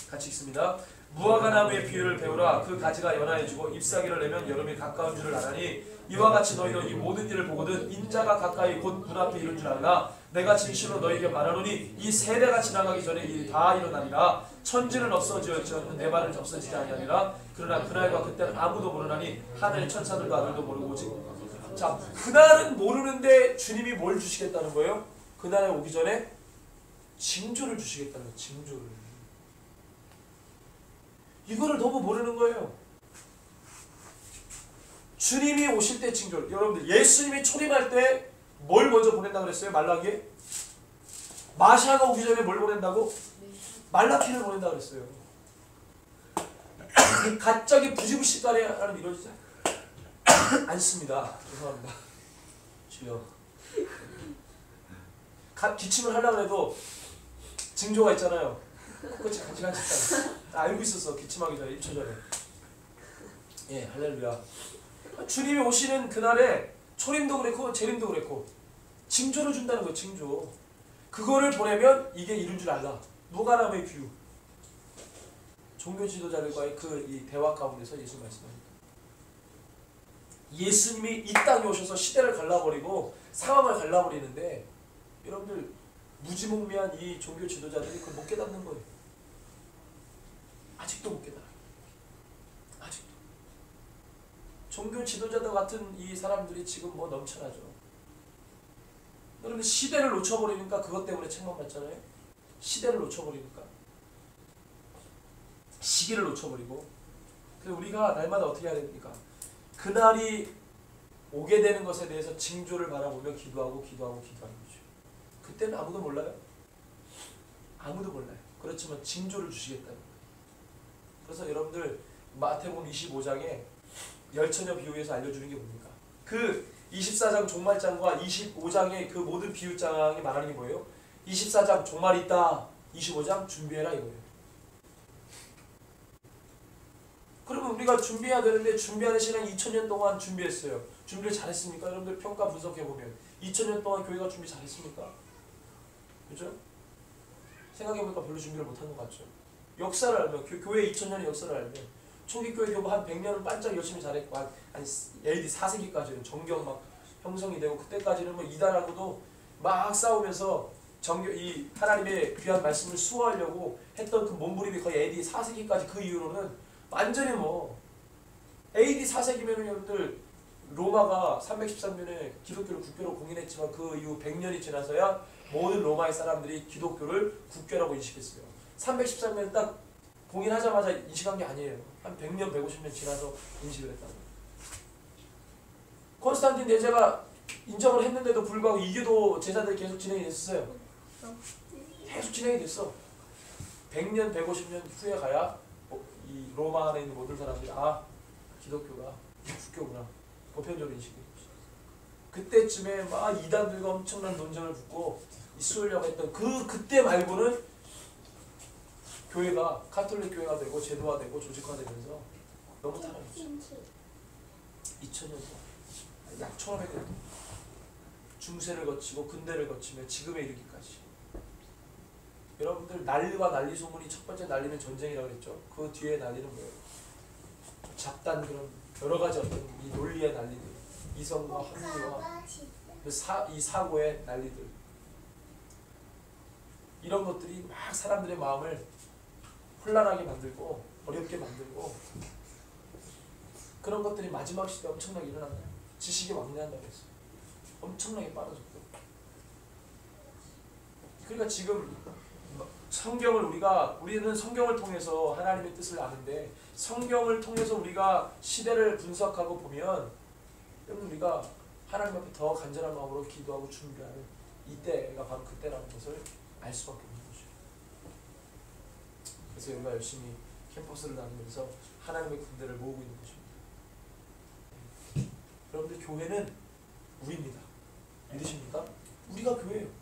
같이 읽습니다. 무화과나무의 비유를 배우라. 그 가지가 연하해지고 잎사귀를 내면 여름이 가까운 줄을 아나니 이와 같이 너희도 이 모든 일을 보거든 인자가 가까이 곧 눈앞에 이른 줄 알라. 내가 진실로 너희에게 말하노니 이 세대가 지나가기 전에 일이 다 일어나리라. 천지는 없어지었지만 내 말은 없어지지 아니하리라. 그러나 그날과 그때는 아무도 모르나니 하늘 천사들도 아들도 모르고 오직. 자, 그날은 모르는데 주님이 뭘 주시겠다는 거예요? 그날에 오기 전에 징조를 주시겠다는 거예요. 징조를. 이거를 너무 모르는 거예요. 주님이 오실 때 징조를. 여러분들 예수님이 초림할 때 뭘 먼저 보낸다고 그랬어요? 말라기에? 마샤가 오기 전에 뭘 보낸다고? 말라키를 보낸다고 그랬어요. 갑자기 부지부식간에 하나님 이루어지지 않습니다. 죄송합니다. 주여. 기침을 하려고 해도 징조가 있잖아요. 코끝이 간질간질하다. 알고 있었어. 기침하기 전에 1초 전에. 예, 할렐루야. 주님이 오시는 그날에 초림도 그랬고 재림도 그랬고 징조를 준다는 거예요. 징조. 그거를 보내면 이게 이룬 줄 알라. 무가람의 규. 종교 지도자들과의 이 대화 가운데서 예수 말씀합니다. 예수님이 이 땅에 오셔서 시대를 갈라버리고 상황을 갈라버리는데 여러분들 무지몽매한 이 종교 지도자들이 그걸 못 깨닫는 거예요. 아직도 못 깨달아요. 아직도. 종교 지도자들 같은 이 사람들이 지금 뭐 넘쳐나죠. 여러분 시대를 놓쳐버리니까 그것 때문에 책망받잖아요. 시대를 놓쳐버리니까. 시기를 놓쳐버리고. 그래서 우리가 날마다 어떻게 해야 됩니까? 그날이 오게 되는 것에 대해서 징조를 바라보며 기도하고 기도하는 거죠. 그때는 아무도 몰라요. 아무도 몰라요. 그렇지만 징조를 주시겠다는 거예요. 그래서 여러분들 마태복음 25장에 열처녀 비유에서 알려주는 게 뭡니까? 그 24장 종말장과 25장의 그 모든 비유장이 말하는 게 뭐예요? 24장 종말이 있다. 25장 준비해라 이거예요. 그러면 우리가 준비해야 되는데 준비하는 시간 2000년 동안 준비했어요. 준비를 잘했습니까? 여러분들 평가 분석해보면 2000년 동안 교회가 준비 잘했습니까? 그죠? 생각해보니까 별로 준비를 못한 것 같죠. 역사를 알면, 교회 2000년의 역사를 알면 초기 교회 교부 한 100년은 반짝 열심히 잘했고 한 AD 4세기까지는 정경 막 형성이 되고 그때까지는 뭐 이단하고도 막 싸우면서 이 하나님의 귀한 말씀을 수호하려고 했던 그 몸부림이 거의 AD 4세기까지 그 이후로는 완전히 뭐 AD 4세기면은 여러분들 로마가 313년에 기독교를 국교로 공인했지만 그 이후 100년이 지나서야 모든 로마의 사람들이 기독교를 국교라고 인식했어요. 313년 딱 공인하자마자 인식한 게 아니에요. 한 100년, 150년 지나서 인식을 했다고. 콘스탄틴 대제가 인정을 했는데도 불구하고 이게도 제자들이 계속 진행이 됐었어요. 계속 진행이 됐어. 100년, 150년 후에 가야 이 로마 안에 있는 모든 사람들이 기독교가 국교구나 보편적으로 인식이 됐죠. 그때쯤에 막 이단들과 엄청난 논쟁을 붙고 있으려고 했던 그때 말고는 교회가 카톨릭 교회가 되고 제도화되고 조직화되면서 너무 타락했죠. 2000년 동안 약 1500년 동안 중세를 거치고 근대를 거치며 지금에 이르기까지. 여러분들 난리와 난리 소문이 첫 번째 난리는 전쟁이라고 그랬죠. 그 뒤에 난리는 뭐예요? 잡단 그런 여러 가지 어떤 이 논리의 난리들, 이성과 합리와 이 사고의 난리들, 이런 것들이 막 사람들의 마음을 혼란하게 만들고 어렵게 만들고 그런 것들이 마지막 시대에 엄청나게 일어난다. 지식이 왕래한다고 했어요. 엄청나게 빠르죠. 그러니까 지금 성경을 우리는 성경을 통해서 하나님의 뜻을 아는데 성경을 통해서 우리가 시대를 분석하고 보면 우리가 하나님 앞에 더 간절한 마음으로 기도하고 준비하는 이때가 바로 그때라는 것을 알 수밖에 없는 거죠. 그래서 우리가 열심히 캠퍼스를 다니면서 하나님의 군대를 모으고 있는 것입니다. 여러분들 교회는 우리입니다. 믿으십니까? 우리가 교회예요.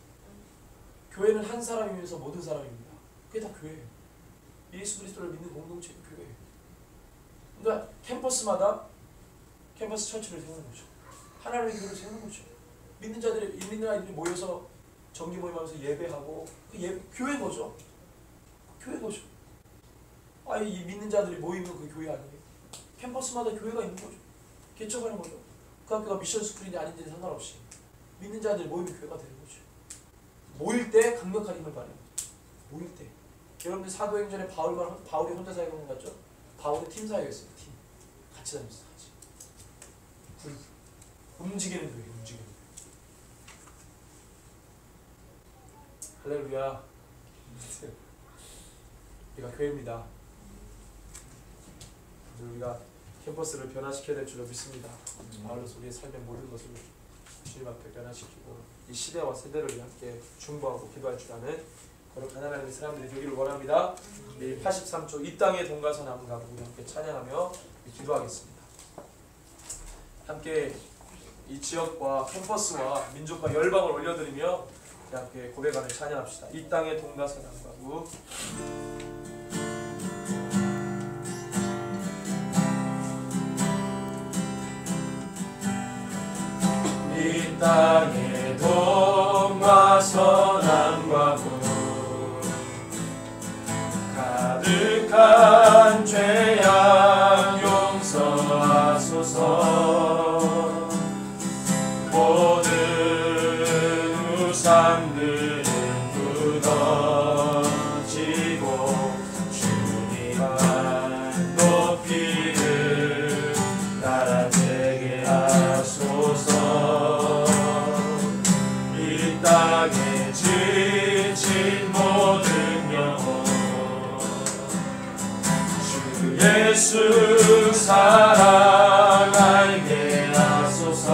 교회는 한 사람이면서 모든 사람입니다. 그게 다 교회예요. 예수 그리스도를 믿는 공동체가 교회예요. 그러니까 캠퍼스마다 캠퍼스 처치를 세우는 거죠. 하나님의 교회를 세우는 거죠. 믿는 아이들이 모여서 정기 모임하면서 예배하고 교회인 거죠. 교회인 거죠. 이 믿는 자들이 모이면 그 교회 아니에요. 캠퍼스마다 교회가 있는 거죠. 개척하는 거죠. 그 학교가 미션 스쿨인지 아닌지는 상관없이 믿는 자들이 모이면 교회가 되는 거죠. 모일 때 강력한 힘을 발휘해요. 모일 때. 여러분들 사도행전에 바울이 혼자 사역한 것 같죠? 바울의 팀 사역이었어요. 팀. 같이 다녔어요. 같이. 움직이는 교회. 움직이는 교회. 할렐루야. 우리가 교회입니다. 우리가 캠퍼스를 변화시켜야 될 줄로 믿습니다. 바울로서 우리의 삶의 모든 것을 주님 앞에 변화시키고 이 시대와 세대를 함께 중보하고 기도할 줄 아는 거룩한 하나님의 사람들이 되기를 원합니다. 83초 이 땅의 동가서 남은 가구 우리 함께 찬양하며 기도하겠습니다. 함께 이 지역과 캠퍼스와 민족과 열방을 올려드리며 함께 고백하며 찬양합시다. 이 땅의 동다사랑가구. 이 땅의 동과 선함과 구 가득한 죄악 용서하소서. 모든 우상들은 무너지고 주님만 높이는 나라 되게 하소서. 이 땅에 지친 모든 영혼 주 예수 사랑 알게 하소서.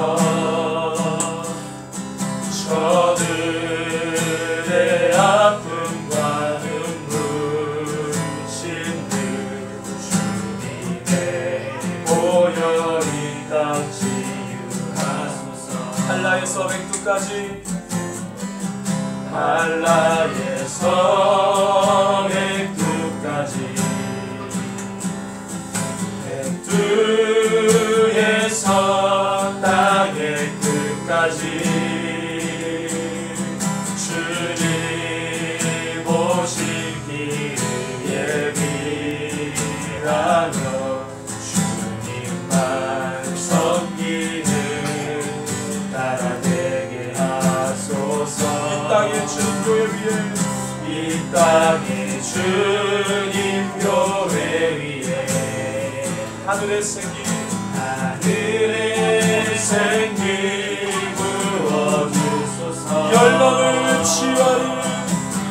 저들의 아픔과 눈물 신들 주님의 보혈 이 땅 치유하소서. 한라에서 백두까지 한라에서 백두까지 백두에서 땅의 끝까지 주님 오시기를 예비하며 주님만 섬기는 나라 되게 하소서. 이 땅의 주님 교회 위에 이 땅의 주님 교회 위에 하늘의 생기 부어주소서. 열방을 치유하는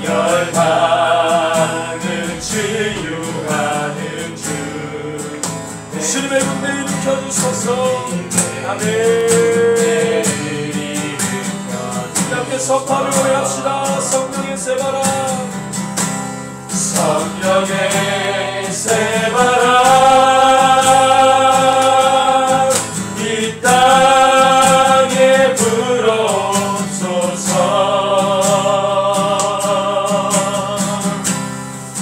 열방을 치유하는 주 주님의 군대 일으켜주소서. 아멘. 함께 선포하며 고백합시다. 성령의 새바람 성령의 새바람 이 땅에 불어옵소서.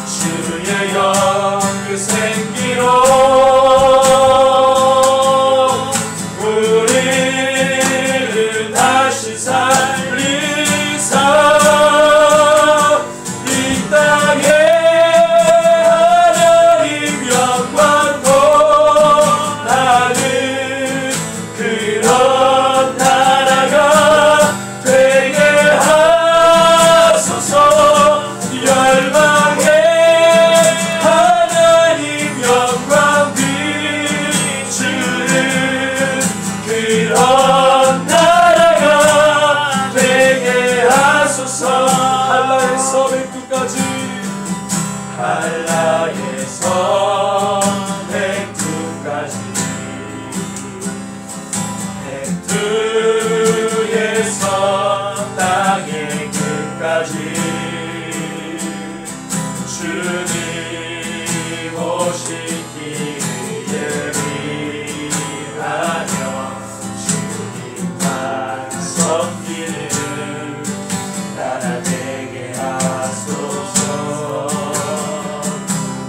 주의 영 그 생기로 우리를 다시 살리사 이 땅에 하나님 영광 원하는 그런 나라가 되게 하소서. 열방에 하나님 영광 비추는 그런 나라가 되게 하소서. 한라에서 백두까지 한라에서 백두까지 백두에서 땅의 끝까지 주님 오시기를 예비하며 주님만 섬기는 나라 되게 하소서.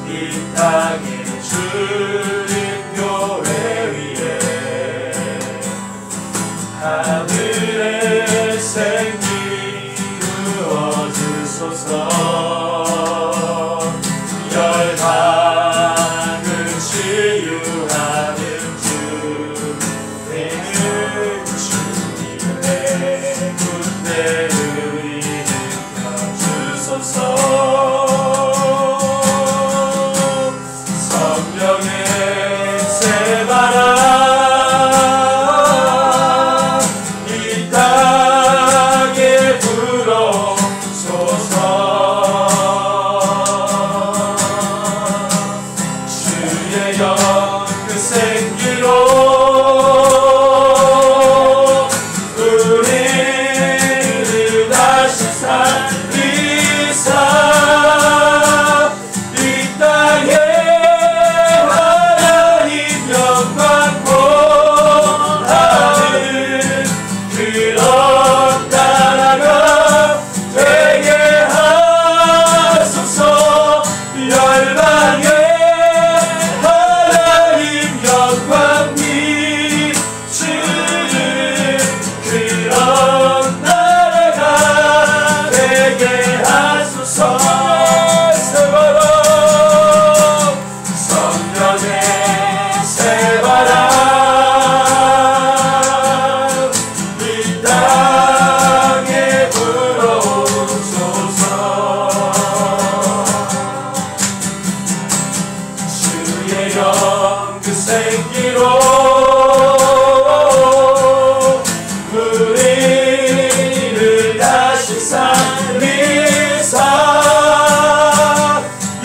이 땅의 주님 교회 위에 하늘의 생기 부어주소서. 성령의 새바람 성령의 새바람 이 땅에 불어오소서 주의 영 그 생기로 우리를 다시 살리사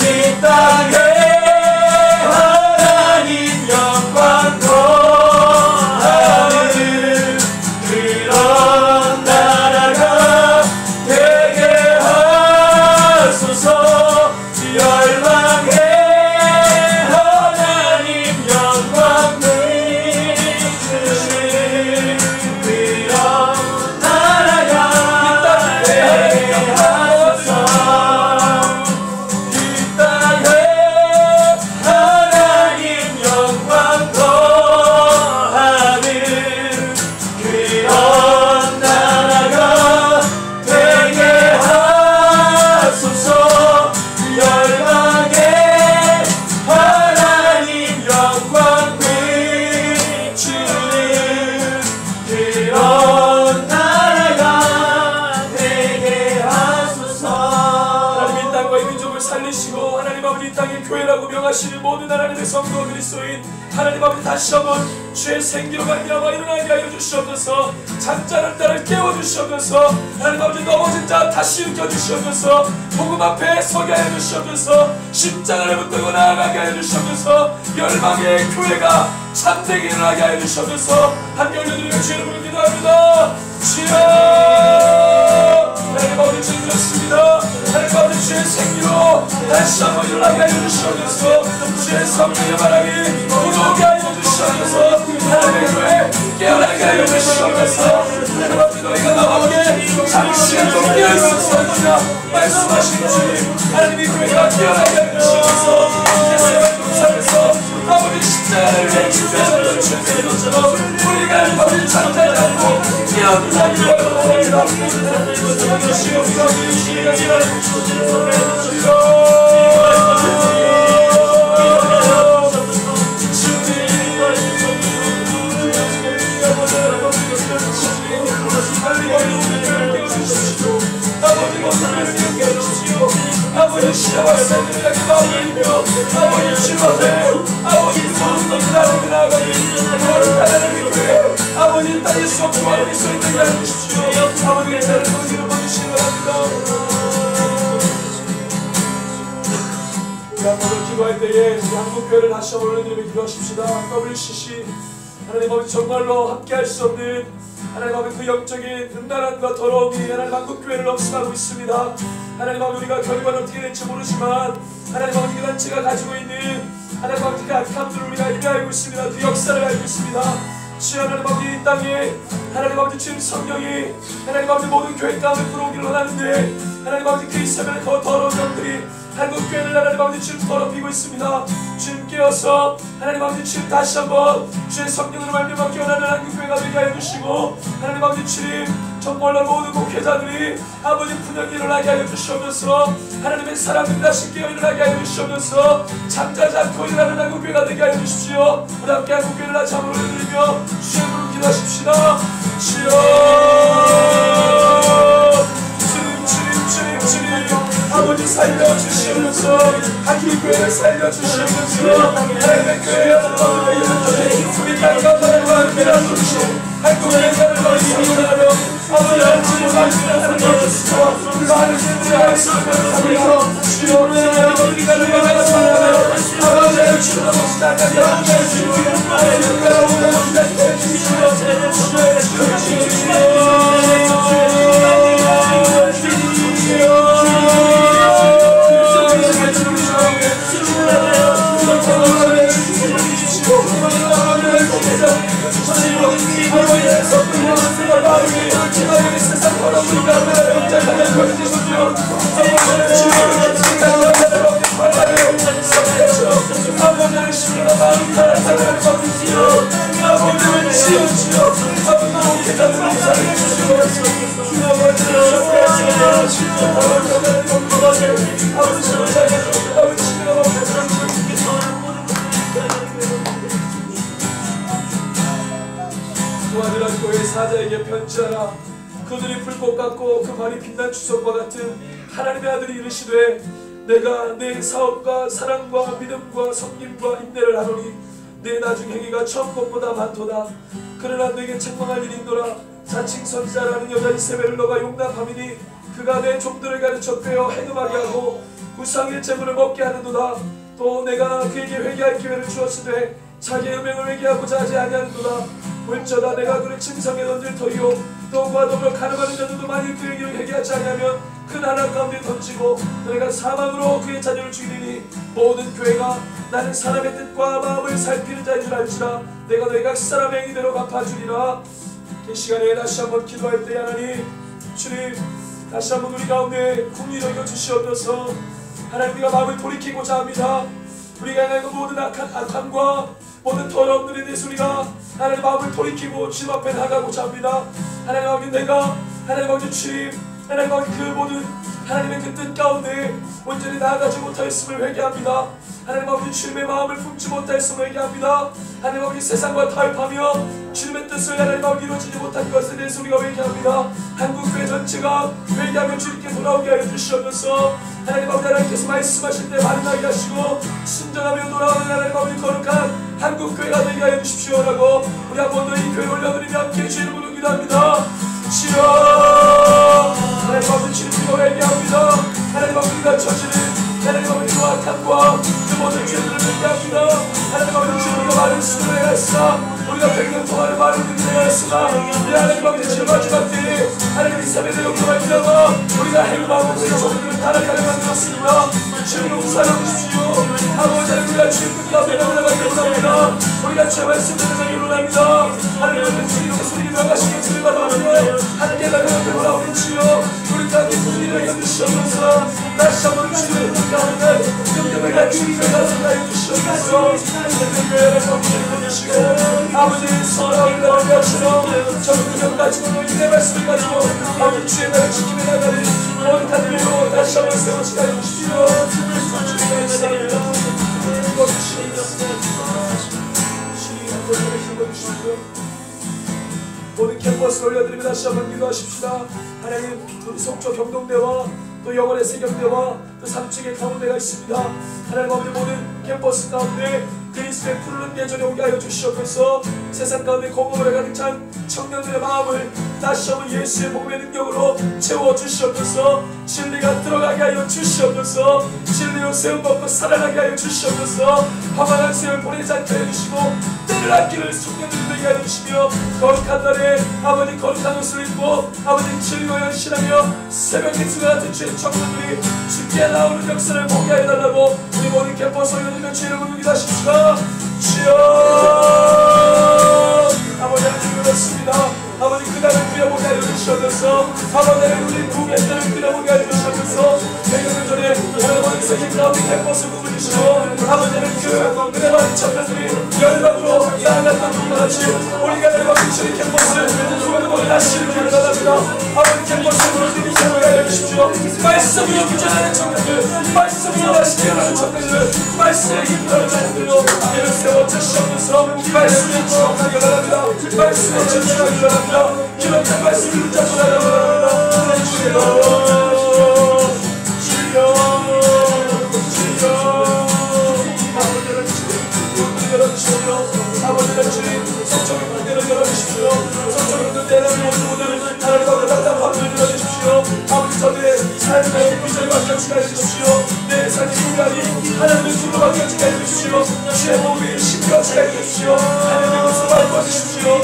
이 땅에 하나님 영광 더하는 그런 나라가 되게 하소서 열방에 하나님 영광 주시는 그런 나라가 되게 하소서 이 땅에 하나님 영광 더하는 그런 나라가 되게 하소서 열방에 하나님 영광 비추는 그런 나라가 되게 하소서 하나님 이 땅과 이 민족을 살리시고 하나님 아버지 이 땅에 교회라고 명하시는 모든 하나님의 성도 그리스도인 하나님 아버지 다시 한번 주의 생기로 말미암아 일어나게 하여 주시옵소서 잠자는 자를 깨워주시옵소서 하나님 아버지 넘어진 자 다시 일으켜주시옵소서 복음 앞에 서게 하여 주시옵소서 십자가를 붙들고 나아가게 하여 주시옵소서 열방의 교회가 참되게 일어나게 하여 주시옵소서 함께 올려드리며 주의 이름으로 기도합니다. 주여 하나님 아버지 주님 그렇습니다. 하나님 아버지 주의 생기로 다시 한번 일어나게 하여 주시옵소서 주의 성령의 바람이 불어오게 하여 주시옵소서 하나님의 교회 깨어나게 하여 주시옵소서 하나님 아버지 너희가 나오게 잠시간 좀 깨어있었습니다 말씀하신 주님 하나님의 교회가 깨어나게 하여 주시옵소서 예수의 동산에서 아버지 십자가를 위해 준비하셨던 주님의 것처럼 우리가 아버지 잠자지 않고 깨어나기를 원합니다. 아버지 시작할 생각이 마음이며 아버지 주님 앞에 아버지 모든 나라를 나아가니 하나님의 교회 아버지 땅에 속주하는 수 있는 게 해주십시오. 아버지의 자를 거기로 받으시기 바랍니다. 우리 한번을 기도할 때에 우리 한국교회를 다시 한번 올려드리며 기도하십시다. WCC 하나님 아버지 정말로 함께할 수 없는 하나님 아버지 그 영적인 음란함과 더러움이 하나님 한국교회를 넘쳐나고 있습니다. 하나님 아버지 우리가 결과는 어떻게 될지 모르지만 하나님 아버지 그 단체가 가지고 있는 하나님 아버지 그 악함들을 우리가 이미 알고 있습니다. 그 역사를 알고 있습니다. 주여 하나님 아버지 이 땅에 하나님 아버지 주님 성령이 하나님 아버지 모든 교회 가운데 들어오기를 원하는데 하나님 아버지 그 이스라엘의 더러운 영들이 한국교회를 하나님 아버지 주님 더럽히고 있습니다. 주님 깨어서 하나님 아버지 주님 다시 한번 주의 성령으로 말미암아 깨어나는 한국교회가 되게 하여 주시고 하나님 아버지 주님 정말로 모든 목회자들이 아버지 분명히 일어나게 하여 주시옵소서 하나님의 사랑을 다시 깨어 일어나게 하여 주시옵소서 잠자지 않고 일어나는 한국교회가 되게 하여 주십시오. 우리 함께 한국교회를 다시 한번 올려드리며 주의 이름으로 기도하십시다. 주여 주님 아버지 살려주시옵소서 한국교회를 살려주시옵소서 하나님의 교회에 우리 땅과 하나님과 함께하는 한국의 땅을 건설하며 아버지 하나님을 말씀하는 것이시고 많은 분들이 할 수 있는 삶에서 주여 하나님 우리가 누려가는 삶을 아버지의 주로 시작하게 하시고 아버지가 오늘 시작해 주시고 세상 걸어보니까 아버지 주님을 잘 가지고 아버지 주님을 도와주라. 교회 사자에게 편지하라. 그들이 불꽃 같고 그 발이 빛난 주석과 같은 하나님의 아들이 이르시되 내가 내 사업과 사랑과 믿음과 섬김과 인내를 하노니 내 나중 행위가 처음 것보다 많도다. 그러나 내게 책망할 일이 있노라. 자칭 선지자라는 여자 이세벨을 너가 용납함이니 그가 내 종들을 가르쳐 꿰어 해금하게 하고 우상의 재물을 먹게 하는도다. 또 내가 그에게 회개할 기회를 주었으되 자기의 음행을 회개하고자 하지 아니하는도다. 볼저다 내가 그를 침상에 던질 터이요 또 그와 더불어 가늠하는 자들도 만일 그에게 회개하지 아니하면 큰 한란 가운데 던지고 내가 사망으로 그의 자녀를 죽이리니 모든 교회가 나는 사람의 뜻과 마음을 살피는 자인 줄 알지라. 내가 너희 각 사람의 행위대로 갚아주리라. 이 시간에 다시 한번 기도할 때 하나님 주님 다시 한번 우리 가운데 궁리 여겨 주시옵소서. 하나님 우리가 마음을 돌이키고자 합니다. 우리가 하나님 모든 악함과 모든 더러움들에 대해서 우리가 하나님 마음을 돌이키고 주님 앞에 나가고자 합니다. 하나님 아버지 내가 하나님 아버지 주님 하나님 아버지 그 모든 하나님의 그 뜻 가운데 온전히 나아가지 못하였음을 회개합니다. 하나님 아버지 주님의 마음을 품지 못하였음을 회개합니다. 하나님 아버지 세상과 타협하며 주님의 뜻을 하나님 아버지 이루어지지 못한 것에 대해서 우리가 회개합니다. 한국교회 전체가 회개하며 주님께 돌아오게 하여 주시옵소서. 하나님 아버지 하나님께서 말씀하실 때 말하게 하시고 순종하며 돌아오는 하나님 아버지 거룩한 한국교회가 되게 하여 주십시오라고 우리 한 번 더 이 교회 올려드리며 함께 주의 이름으로 기도합니다. 주여 하나님 아버지 주님과 회개합니다. 하나님 아버지 우리가 저지른 하나님 아버지 그 악함과 그 모든 죄들을 회개합니다. 하나님 아버지 주님 우리가 많은 수고를 해야했으나 우리가 100년 동안의 많은 일을 해야했으나 하나님 아버지 주님 마지막 때에 하나님 이사벨의 영광을 빌어서 우리가 행복하고 우리 종들을 타락하게 만들었습니다. 주님 용서하여 주십시오. 아버지 하나님 우리가 주님 끝과 배나가게 원합니다. 우리가 주의 말씀대로 가기 원합니다. 하나님 아버지 주님께서 우리 명하시게 주를 받아오며 하나님께 나가게 원하오니 주여 우리 땅에 분리를 해주시옵소서. 다시 한번 주님의 뜻 가운데 긍정을 갖추기를 가슴하여 주시옵소서. 하나님의 교회를 범죄를 해주시고 아버지 서로를 나눠가시고 정국을 가지고 너희의 말씀을 가지고 아버지 주의 나를 지키며 나가는 모든 하늘로 다시 한번 세워지게 하여 주십시오. 주님의 사랑입니다. 모든 캠퍼스를 올려드리며 다시 한번 기도하십시다. 하나님 우리 속초 경동대와 또 영월의 세경대와 또 삼층의 가운데가 있습니다. 하나님 아버지 모든 캠퍼스 가운데 그리스도의 푸르른 계절에 오게 하여 주시옵소서. 세상 가운데 공허에 가득 찬 청년들의 마음을 다시 한번 예수의 복음의 능력으로 채워 주시옵소서. 진리가 들어가게 하여 주시옵소서. 진리로 세움 받고 살아나게 하여 주시옵소서. 화만한 세월 보내지 않게 하여 주시고 때를 아끼는 청년들이 되게 하여 주시며 거룩한 날에 아버지 거룩한 옷을 입고 아버지 진리와 연신하며 새벽 일수가 같은 주의 청년들이 주께 나오는 역사를 보게 해달라고 우리 모든 캠퍼스 올려드리며 주의 이름을 기도하십시다. 주여 아버지 하나님 그렇습니다. 아버지 그날을 그려보게 하여 주시옵소서. 아버지 우리 부의 때를 그려보게 하여 주시옵소서. 100년 전에 여러분 세계 가운데 캠퍼스 부르시고 아버지는 그대 많은 청년들이 열방으로 나아갔던 것같이 우리가 열방 주의 캠퍼스 부르는 다시 이렇게 나갑니다. 아버지 캠퍼스 부르는 이상을 하여 주십시오. 말씀으로 부전하는 청년들 말씀으로 맛있게 하는 청년들 말씀에 힘들어하는 청년들로 이를 세워 주시옵소서. 말씀에 지원하기 바랍니다. 말씀에 전쟁하기 바랍니다. 기록한 말씀을 붙잡고 나가기 바랍니다. 주여 아버지를 주님 성적인 문제를 열어주십시오. 성적인 문제를 모든 하나님 아버지 답답함을 열어주십시오. 아버지 저들의 삶의 비전을 바뀌어지게 해주십시오. 내 삶의 인간이 하나님의 주로 바뀌어지게 해주십시오. 주의 몸이 심겨지게 해주십시오. 하나님의 것을 바꿔주십시오.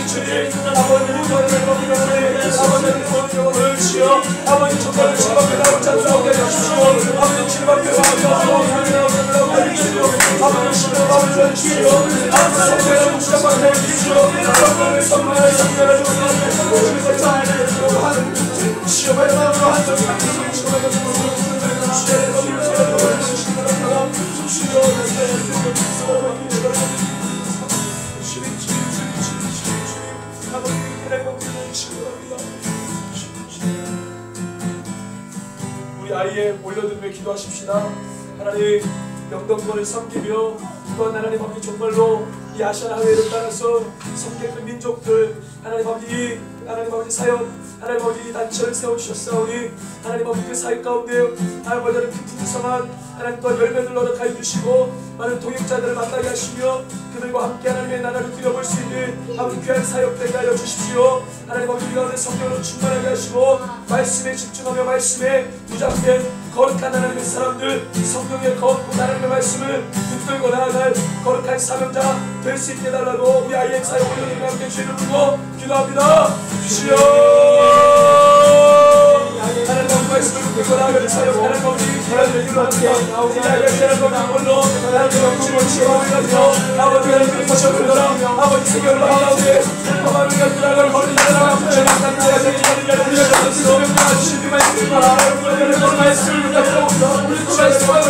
주님 아버지 무도하는 법이라는 아버지의 모든 영혼을 주여 아버지 정말을 주님 앞에 나오지 않도록 해주십시오. 아버지 주님 앞에 나오게 해주십시오. 아버지 주님 마음을 주십시오. 아버지 성령의 주장만 해주십시오. 성령의 성령을 주십시오. 시험의 마음으로 한정하게 주십시오. 주의 법을 주시기 바랍니다. 우리 자리에 올려드리며 기도하십시다. 하나님 영동권을 섬기며 또한 하나님 아버지 정말로 이 아시아 하회를 따라서 섬기는 민족들 하나님 아버지 하나님 아버지 사역 하나님 아버지 단체를 세워주셨사오니 하나님 아버지 그 사역 가운데 하나님 아버지 그 풍성한 하나님 또한 열매를 허락하여 주시고 많은 동역자들을 만나게 하시며 그들과 함께 하나님의 나라를 그려볼 수 있는 아버지 귀한 사역 되게 하여 주십시오. 하나님 아버지 우리 가운데 성령으로 충만하게 하시고 말씀에 집중하며 말씀에 무장된 거룩한 하나님의 사람들 성령의 거룩한 하나님의 말씀을 붙들고 나아갈 거룩한 사명자 될 수 있게 해달라고 우리 IM 사역 올려드리며 함께 주의를 부르고 기도합니다. 주시오. 하나님 말씀을 붙들고 나아갈 사역 하나님 아버지 기도를 기도합니다. 우리 IM 하나님 홀로 하나님 영주를 지어가며 아버지가 이렇게 거쳐들더라 아버지 세계를 가운데 평범한 우리가 들어갈 거리들아 부처님 나라가 우리가 우리가 주님의 말씀을 하나님 말씀을 붙잡고 우리 말씀을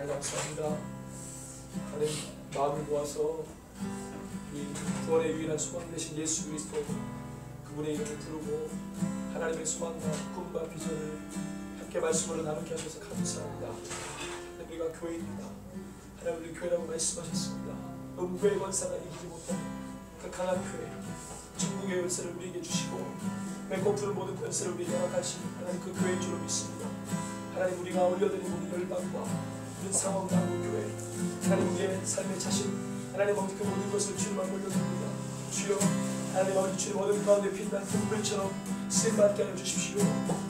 감사합니다. 하나님 마음을 모아서 이 구원의 유일한 소망 되신 예수 그리스도 그분의 이름을 부르고 하나님의 소망과 꿈과 비전을 함께 말씀으로 나누게 하셔서 감사합니다. 하나님 우리가 교회입니다. 하나님 우리 교회라고 말씀하셨습니다. 음부의 권사가 이기지 못하는 그 강한 교회 천국의 열쇠를 우리에게 주시고 메고프를 모든 권세를 우리에게 허락하신 하나님 그 교회인 줄로 믿습니다. 하나님 우리가 올려드린 우리 열방과 모든 상황 당국 교회 하나님 우리의 삶의 자신 하나님 아버지 그 모든 것을 주님만 올려드립니다. 주여 하나님 아버지 주님 어둠 가운데 빛난 등불처럼 쓰임받게 하여 주십시오.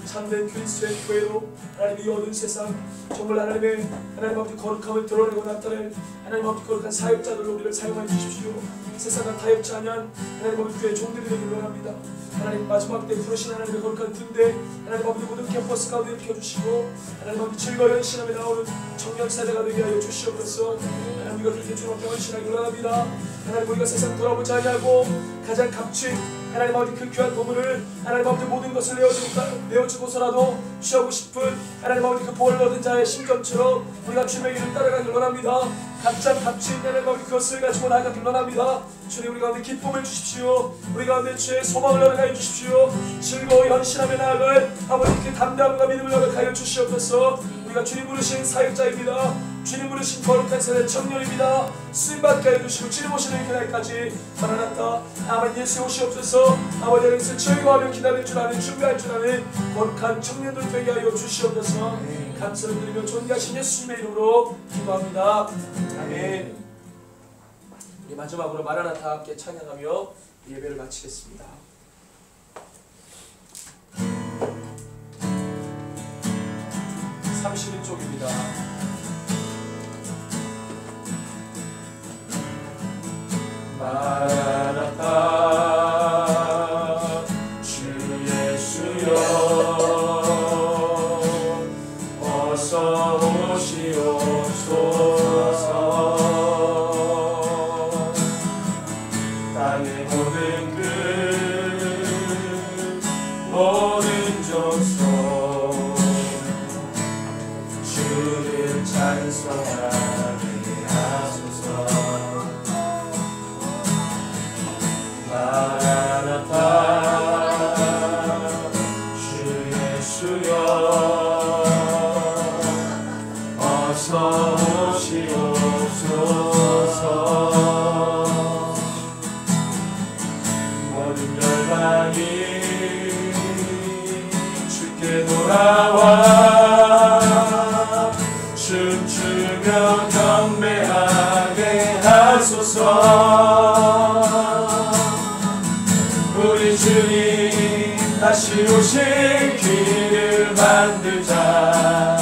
참된 그리스도의 교회로 하나님 이 어두운 세상 정말 하나님 아버지 거룩함을 드러내고 나타낼 하나님 아버지 거룩한 사역자들로 우리를 사용하여 주십시오. 세상과 타협치 않은 하나님 아버지 교회 종들이 되기를 원합니다. 하나님 마지막 때 부르신 하나님의 거룩한 등대 하나님 아버지 모든 캠퍼스 가운데 일으켜주시고 하나님 아버지 즐거운 헌신함에 나오는 청년 세대가 되게 하여 주시옵소서. 하나님 우리가 그렇게 주님께 헌신하기를 원합니다. 하나님 우리가 세상 돌아보지 아니하고 가장 값진 하나님 아버지 그 귀한 보물을 하나님 아버지 모든 것을 내어주고서라도 취하고 싶은 하나님 아버지 그 보혈을 얻은 자의 심정처럼 우리가 주님의 길을 따라가기를 원합니다. 가장 값진 하나님 아버지 그것을 가지고 나아가기를 원합니다. 주님 우리 가운데 기쁨을 주십시오. 우리 가운데 주의 소망을 허락하여 주십시오. 즐거이 헌신하며 나아갈 아버지 그 담대함과 믿음을 허락하여 주시옵소서. 우리가 주님 부르신 사역자입니다. 주님 부르신 거룩한 세대 청년입니다. 쓰임받게 해주시고 주님 오시는 그날까지 마라나타 아멘 예수 오시옵소서. 아버지 여기서 즐거워하며 기다릴 줄 아는 준비할 줄 아는 거룩한 청년들 되게 하여 주시옵소서. 감사를 드리며 존귀하신 예수님의 이름으로 기도합니다. 아멘. 우리 마지막으로 마라나타 함께 찬양하며 예배를 마치겠습니다. 31쪽입니다. 마라나타 주 예수여 어서 오시옵소서. 땅의 모든 끝 주소서. 주를 찬송하게 하소서. 마라나타 주 예수여 어서 오시옵소서. 모든 열방이 주께 돌아와 춤추며 경배하게 하소서. 우리 주님 다시 오실 길을 만들자.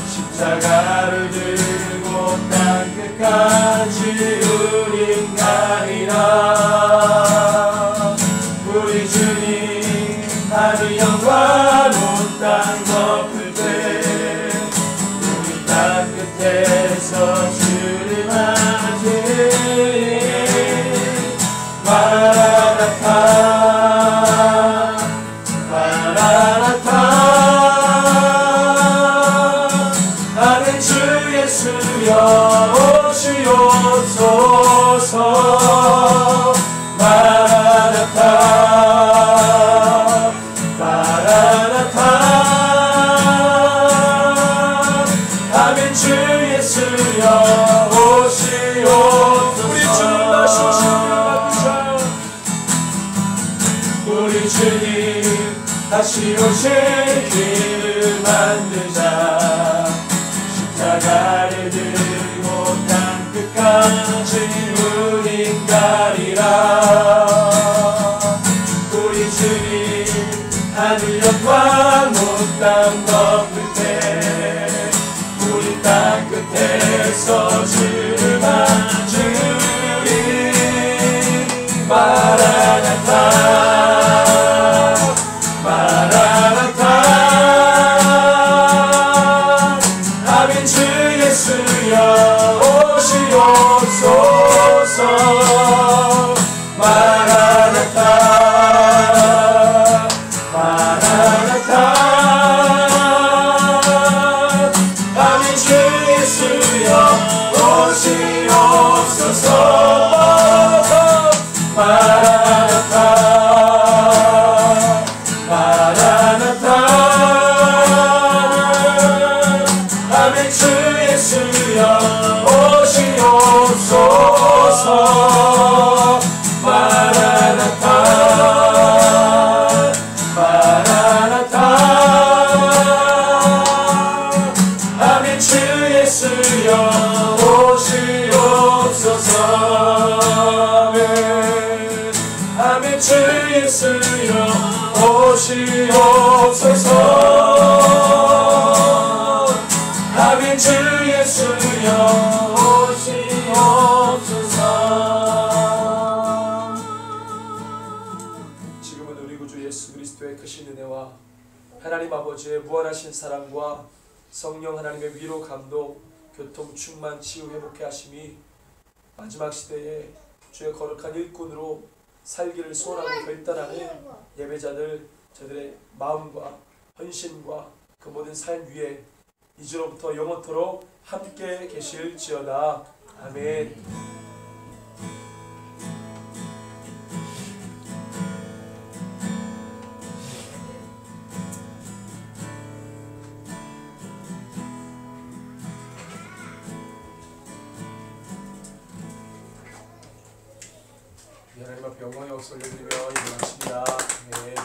십자가를 들고 땅 끝까지 우린 가리라. 우리 주님 하늘 영광 온 땅 덮을 때 우리 땅 끝에서 주를 맞이해. 마라나타 마라나타 아멘. 주 예수여 오시옵소서. 마라나타 마라나타 아멘. 주 예수여 오시옵소서. 우리 주님 다시 오시옵소서. 우리 주님 다시 오실 길을 만들자. 십자가를 들고 땅 끝까지 우린 가리라. 우리 주님 하늘 영광 온 땅 덮을 때 우리 땅 끝에서 주를 맞으리. 마라나타 마라나타 아멘. 주 예수여 오시옵소서. 마라나타 마라나타 아멘. 주 예수여 오시옵소서. 마라나타 마라나타 아멘. 주 예수여 오시옵소서. 마라나타 마라나타 아멘. 주 예수여 오시옵소서. 아멘. 주 예수여 오시옵소서. 아멘. 주 예수여 오시옵소서. 지금은 우리 구주 예수 그리스도의 크신 은혜와 하나님 아버지의 무한하신 사랑과 성령 하나님의 위로 감동 교통 충만 치유 회복케 하심이 마지막 시대에 주의 거룩한 일꾼으로 살기를 소원하고 결단하는 예배자들 저들의 마음과 헌신과 그 모든 삶 위에 이제로부터 영원토록 함께 계실지어다. 아멘. 하나님 앞에 영광의 박수 올려드리며 일어나십니다. 아멘.